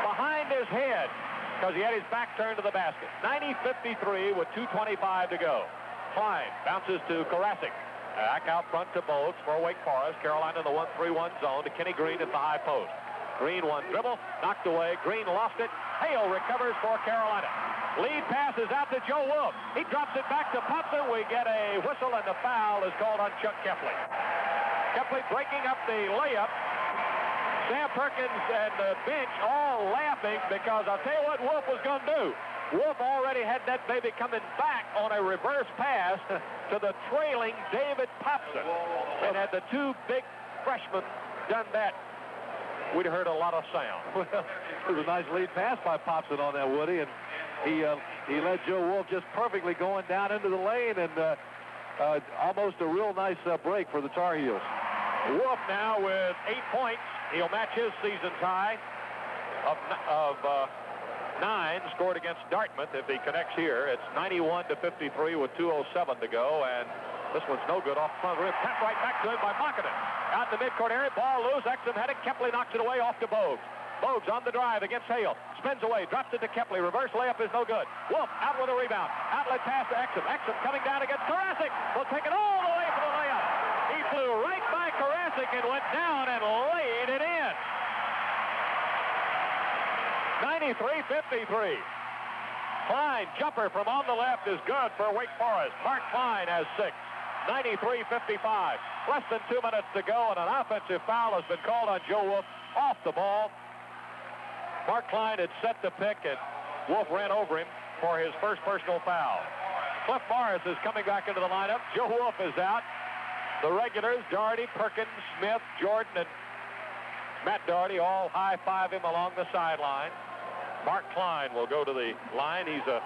behind his head because he had his back turned to the basket. 90-53 with 2:25 to go. Cline bounces to Karasik. Back out front to Bogues for Wake Forest. Carolina in the 1-3-1 zone to Kenny Green at the high post. Green one dribble, knocked away. Green lost it. Hale recovers for Carolina. Lead pass is out to Joe Wolf. He drops it back to Popson. We get a whistle, and the foul is called on Chuck Kepley. Kepley breaking up the layup. Sam Perkins and the bench all laughing because I'll tell you what Wolf was going to do. Wolf already had that baby coming back on a reverse pass to the trailing David Popson. And had the two big freshmen done that, we'd have heard a lot of sound. Well, it was a nice lead pass by Popson on that, Woody, and he led Joe Wolf just perfectly going down into the lane, and almost a real nice break for the Tar Heels. Wolf now with 8 points. He'll match his season's high of 9 scored against Dartmouth if he connects here. It's 91-53 with 2:07 to go, and this one's no good off the front rim. Tap right back to him by Mocking. Out in the midcourt area, ball loose. Exum had it. Kepley knocks it away off to Bogues. Bogues on the drive against Hale. Spins away, drops it to Kepley. Reverse layup is no good. Wolf out with a rebound. Outlet pass to Exum. Exum coming down against Karasik. Will take it all the way for the layup. He flew right by Karasik and went down and laid it in. 93-53. Cline jumper from on the left is good for Wake Forest. Mark Cline has 6. 93-55. Less than 2 minutes to go, and an offensive foul has been called on Joe Wolf off the ball. Mark Cline had set the pick, and Wolf ran over him for his first personal foul. Cliff Morris is coming back into the lineup. Joe Wolf is out. The regulars, Dougherty, Perkins, Smith, Jordan, and Matt Dougherty all high-five him along the sideline. Mark Cline will go to the line. He's a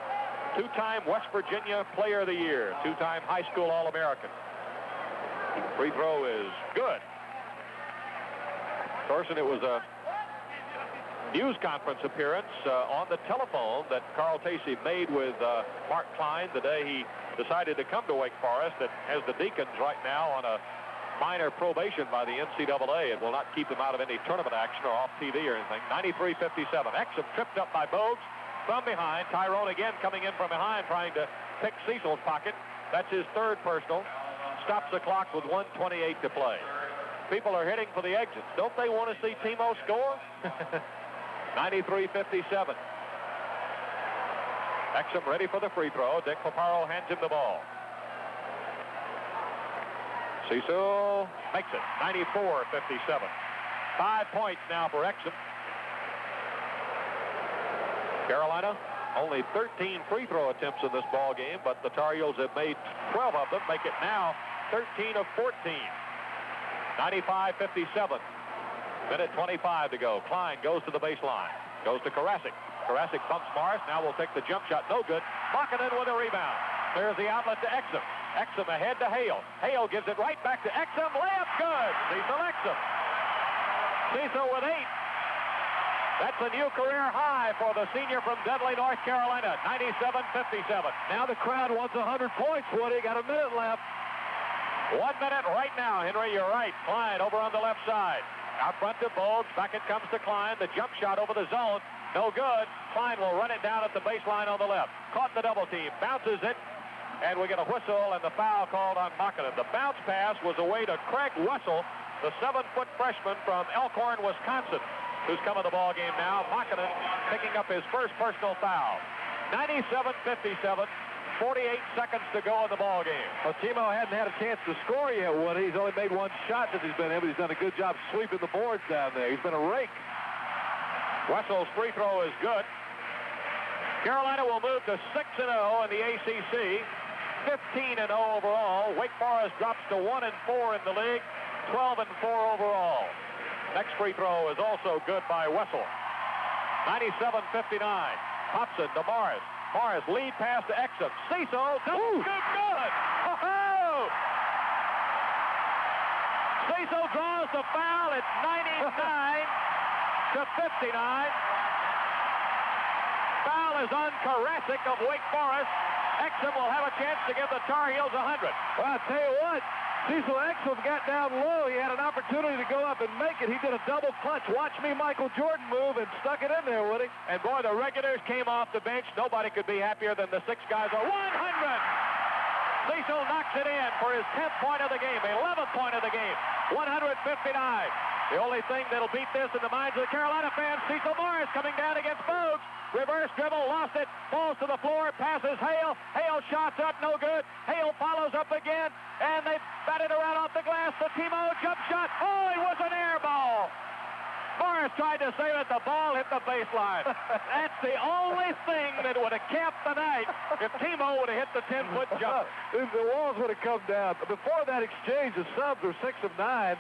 2-time West Virginia Player of the Year, 2-time high school All-American. Free throw is good. Thorson, it was a news conference appearance on the telephone that Carl Tacey made with Mark Cline the day he decided to come to Wake Forest, that has the Deacons right now on a minor probation by the NCAA. It will not keep them out of any tournament action or off TV or anything. 93-57. Exum tripped up by Bogues from behind. Tyrone again coming in from behind, trying to pick Cecil's pocket. That's his third personal. Stops the clock with 1:28 to play. People are hitting for the exits. Don't they want to see Timo score? 93-57. Exum ready for the free throw. Dick Paparo hands him the ball. Cecil makes it. 94-57. 5 points now for Exum. Carolina, only 13 free throw attempts in this ball game, but the Tar Heels have made 12 of them, make it now 13 of 14. 95-57. Minute 25 to go. Cline goes to the baseline. Goes to Karasik. Karasik bumps Morris. Now will take the jump shot. No good. Mocking in with a rebound. There's the outlet to Exum. Exum ahead to Hale. Hale gives it right back to Exum. Layup good. Cecil Exum. Cecil with 8. That's a new career high for the senior from Dudley, North Carolina. 97-57. Now the crowd wants 100 points, Woody. Got a minute left. 1 minute right now, Henry. You're right. Cline over on the left side. Out front to Bogues. Back it comes to Cline. The jump shot over the zone. No good. Cline will run it down at the baseline on the left. Caught in the double team. Bounces it. And we get a whistle and the foul called on Mocking. The bounce pass was away to Craig Russell, the 7-foot freshman from Elkhorn, Wisconsin, who's come in the ball game now. Mocking picking up his first personal foul. 97-57. 48 seconds to go in the ball game. Well, Timo hadn't had a chance to score yet, Woody. He's only made 1 shot since he's been in, but he's done a good job sweeping the boards down there. He's been a rake. Russell's free throw is good. Carolina will move to 6-0 in the ACC. 15-0 overall. Wake Forest drops to 1-4 in the league. 12-4 overall. Next free throw is also good by Wessel. 97-59. Popson to Morris. Morris lead pass to Exum. Cecil, good. Oh-ho! Cecil draws the foul at 99-59. Foul is on Karasik of Wake Forest. Exum will have a chance to give the Tar Heels 100. Well, I'll tell you what. Cecil Exum got down low. He had an opportunity to go up and make it. He did a double clutch. Watch me, Michael Jordan move and stuck it in there, Woody. And boy, the regulars came off the bench. Nobody could be happier than the 6 guys. 100! Cecil knocks it in for his 10th point of the game, 11th point of the game. 159. The only thing that'll beat this in the minds of the Carolina fans, Cecil Morris coming down against Bogues. Reverse dribble, lost it, falls to the floor, passes Hale. Hale shots up, no good. Hale follows up again, and they bat it around off the glass. The Timo jump shot. Oh, it was an air ball. Morris tried to save it. The ball hit the baseline. That's the only thing that would have capped the night if Timo would have hit the 10-foot jump. The walls would have come down. Before that exchange, the subs were 6 of 9.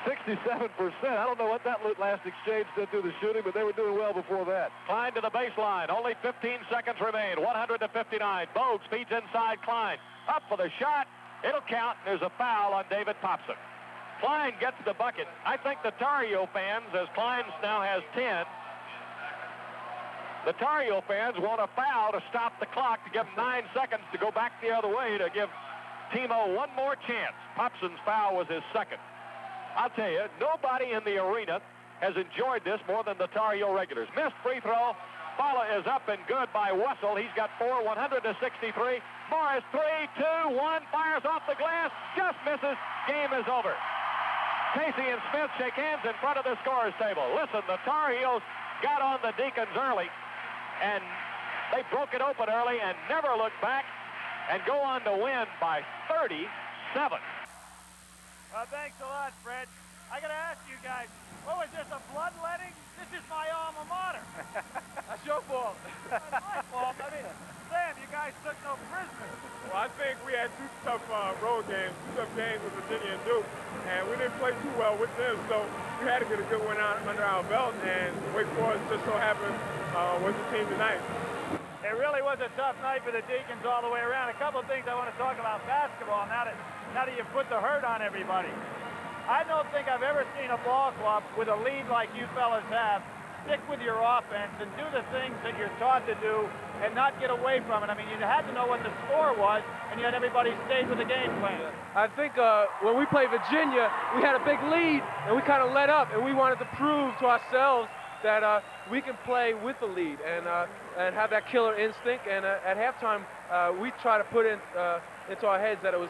67%. I don't know what that last exchange did to the shooting, but they were doing well before that. Cline to the baseline. Only 15 seconds remain. 100-59. Bogues feeds inside Cline. Up for the shot. It'll count. There's a foul on David Popson. Cline gets the bucket. I think the Tar Heel fans, as Cline now has 10, the Tar Heel fans want a foul to stop the clock, to give them 9 seconds to go back the other way, to give Timo one more chance. Popson's foul was his second. I'll tell you, nobody in the arena has enjoyed this more than the Tar Heel regulars. Missed free throw. Follow is up and good by Wessel. He's got 4, 100-63. Morris, 3, 2, 1, fires off the glass, just misses. Game is over. Casey and Smith shake hands in front of the scorer's table. Listen, the Tar Heels got on the Deacons early, and they broke it open early and never looked back and go on to win by 37. Thanks a lot, Fred. I got to ask you guys, what was this, a bloodletting? This is my alma mater. That's your fault. That's my fault. I mean, Sam, you guys took no prisoners. Well, I think we had 2 tough road games, 2 tough games with Virginia and Duke, and we didn't play too well with them, so we had to get a good one out under our belt, and Wake Forest just so happened was the team tonight. It really was a tough night for the Deacons all the way around. A couple of things I want to talk about basketball now that you've put the hurt on everybody. I don't think I've ever seen a ball club with a lead like you fellas have stick with your offense and do the things that you're taught to do and not get away from it. I mean, you had to know what the score was, and yet everybody stayed with the game plan. I think when we played Virginia, we had a big lead, and we kind of let up, and we wanted to prove to ourselves that we can play with the lead and have that killer instinct. And at halftime, we try to put into our heads that it was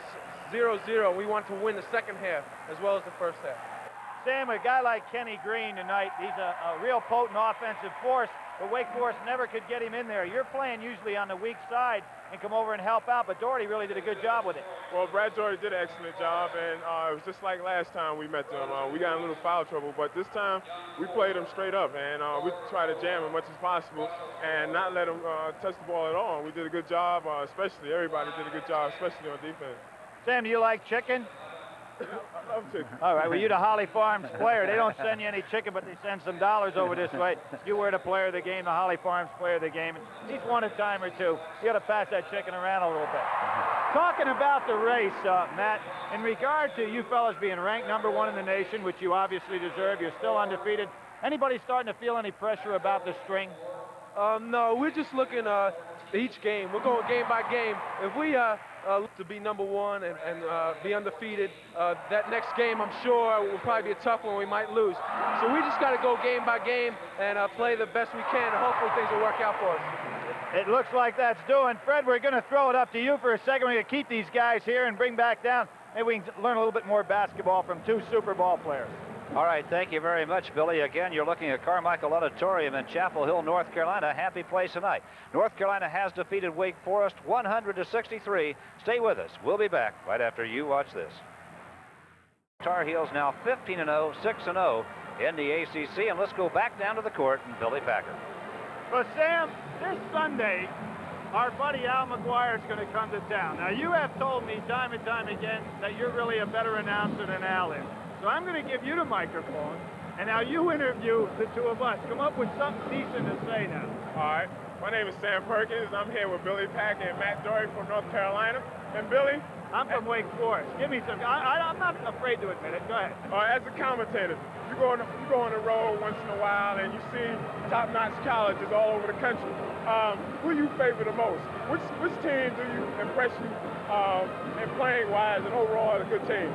0-0. We wanted to win the second half as well as the first half. Sam, a guy like Kenny Green tonight, he's a real potent offensive force. but Wake Forest never could get him in there. You're playing usually on the weak side and come over and help out, but Dougherty really did a good job with it. Well, Brad Dougherty did an excellent job, and it was just like last time we met them. We got in a little foul trouble, but this time we played them straight up, and we tried to jam as much as possible and not let them touch the ball at all. We did a good job, especially everybody did a good job, especially on defense. Sam, do you like chicken? I love chicken. All right, well, you're the Holly Farms player. They don't send you any chicken, but they send some dollars over this way. You were the player of the game, the Holly Farms player of the game. He's won a time or two. You got to pass that chicken around a little bit. Talking about the race, Matt, in regard to you fellas being ranked #1 in the nation, which you obviously deserve, you're still undefeated. Anybody starting to feel any pressure about the string? No, we're just looking each game. We're going game by game. If we look to be #1 and be undefeated, that next game, I'm sure, will probably be a tough one. We might lose. So we just got to go game by game and play the best we can, and hopefully things will work out for us. It looks like that's doing. Fred, we're going to throw it up to you for a second. We're going to keep these guys here and bring back down. Maybe we can learn a little bit more basketball from two Super Bowl players. All right, thank you very much, Billy. Again, you're looking at Carmichael Auditorium in Chapel Hill, North Carolina. Happy place tonight. North Carolina has defeated Wake Forest 100-63. Stay with us. We'll be back right after you watch this. Tar Heels now 15-0, 6-0 in the ACC. And let's go back down to the court and Billy Packer. Well, Sam, this Sunday, our buddy Al McGuire is going to come to town. Now, you have told me time and time again that you're really a better announcer than Al is. So I'm going to give you the microphone, and now you interview the two of us. Come up with something decent to say now. All right. My name is Sam Perkins. I'm here with Billy Packer and Matt Dougherty from North Carolina. And Billy? I'm from Wake Forest. Give me some. I'm not afraid to admit it. Go ahead. As a commentator, you go on the road once in a while, and you see top-notch colleges all over the country. Who you favor the most? Which team do you impress you in playing-wise and overall a good team?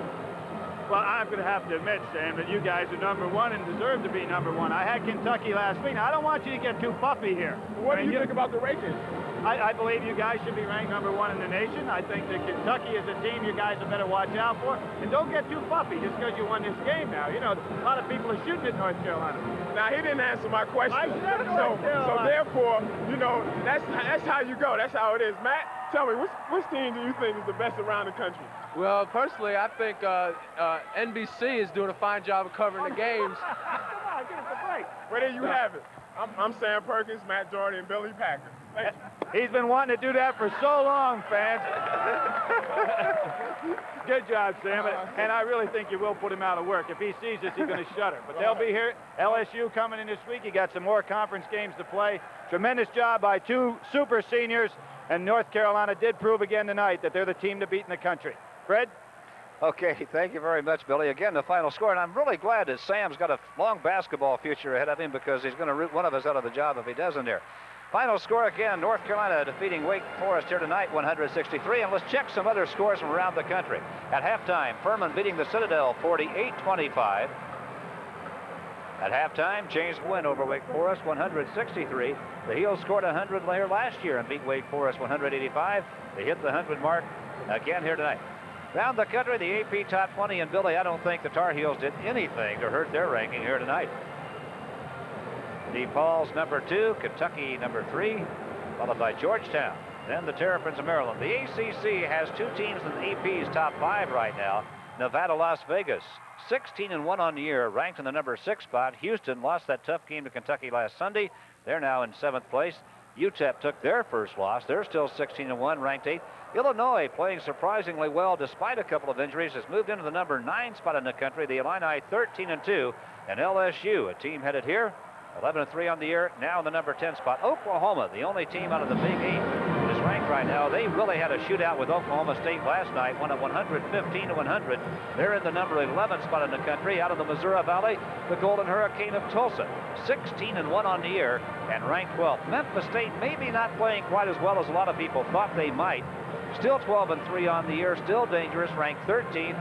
Well, I'm going to have to admit, Sam, that you guys are #1 and deserve to be #1. I had Kentucky last week. Now, I don't want you to get too puffy here. What do you think about the rankings? I believe you guys should be ranked #1 in the nation. I think that Kentucky is a team you guys had better watch out for. And don't get too puffy just because you won this game now. You know, a lot of people are shooting at North Carolina. Now, he didn't answer my question. So therefore, you know, that's how you go. That's how it is. Matt, tell me, which team do you think is the best around the country? Well, personally, I think NBC is doing a fine job of covering the games. Come on, give us a break. Well, there you have it. I'm Sam Perkins, Matt Dougherty, and Billy Packer. Thank you. He's been wanting to do that for so long, fans. Good job, Sam. And I really think you will put him out of work. If he sees this, he's going to shudder. But they'll be here. LSU coming in this week. You got some more conference games to play. Tremendous job by two super seniors. And North Carolina did prove again tonight that they're the team to beat in the country. Fred? Okay, thank you very much, Billy. Again, the final score, and I'm really glad that Sam's got a long basketball future ahead of him because he's going to root one of us out of the job if he doesn't here. Final score again, North Carolina defeating Wake Forest here tonight, 163. And let's check some other scores from around the country. At halftime, Furman beating the Citadel 48-25. At halftime, James win over Wake Forest 163. The Heels scored 100 there last year and beat Wake Forest 185. They hit the 100 mark again here tonight. Around the country, the AP Top 20, and Billy, I don't think the Tar Heels did anything to hurt their ranking here tonight. DePaul's #2, Kentucky #3, followed by Georgetown, then the Terrapins of Maryland. The ACC has two teams in the AP's top 5 right now. Nevada, Las Vegas, 16-1 on the year, ranked in the #6 spot. Houston lost that tough game to Kentucky last Sunday. They're now in 7th place. UTEP took their first loss. They're still 16-1, ranked 8th. Illinois, playing surprisingly well despite a couple of injuries, has moved into the #9 spot in the country. The Illini 13-2, and LSU, a team headed here, 11-3 on the year, now in the #10 spot. Oklahoma, the only team out of the Big 8 that is ranked right now. They really had a shootout with Oklahoma State last night, won at 115-100. They're in the #11 spot in the country. Out of the Missouri Valley, the Golden Hurricane of Tulsa, 16-1 on the year and ranked 12th. Memphis State maybe not playing quite as well as a lot of people thought they might. Still 12-3 on the year, still dangerous, ranked 13th.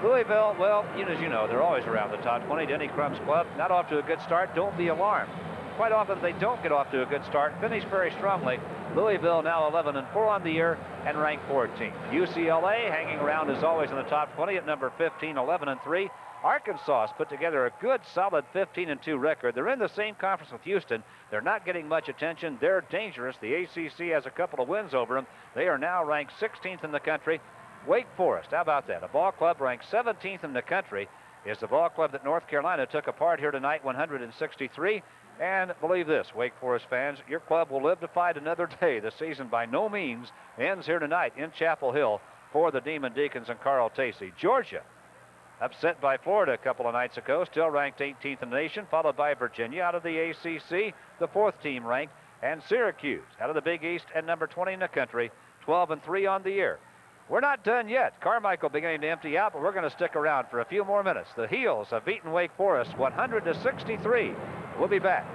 Louisville, well, as you know, they're always around the top 20. Denny Crum's club, not off to a good start. Don't be alarmed. quite often they don't get off to a good start, finish very strongly. Louisville now 11-4 on the year and ranked 14th. UCLA hanging around as always in the top 20 at number 15, 11-3. Arkansas has put together a good, solid 15-2 record. They're in the same conference with Houston. They're not getting much attention. They're dangerous. The ACC has a couple of wins over them. They are now ranked 16th in the country. Wake Forest, how about that? A ball club ranked 17th in the country is the ball club that North Carolina took apart here tonight, 163. And believe this, Wake Forest fans, your club will live to fight another day. The season by no means ends here tonight in Chapel Hill for the Demon Deacons and Carl Tacey. Georgia, upset by Florida a couple of nights ago, still ranked 18th in the nation, followed by Virginia out of the ACC, the 4th team ranked, and Syracuse out of the Big East at number 20 in the country, 12-3 on the year. We're not done yet. Carmichael beginning to empty out, but we're going to stick around for a few more minutes. The Heels have beaten Wake Forest 100-63. We'll be back.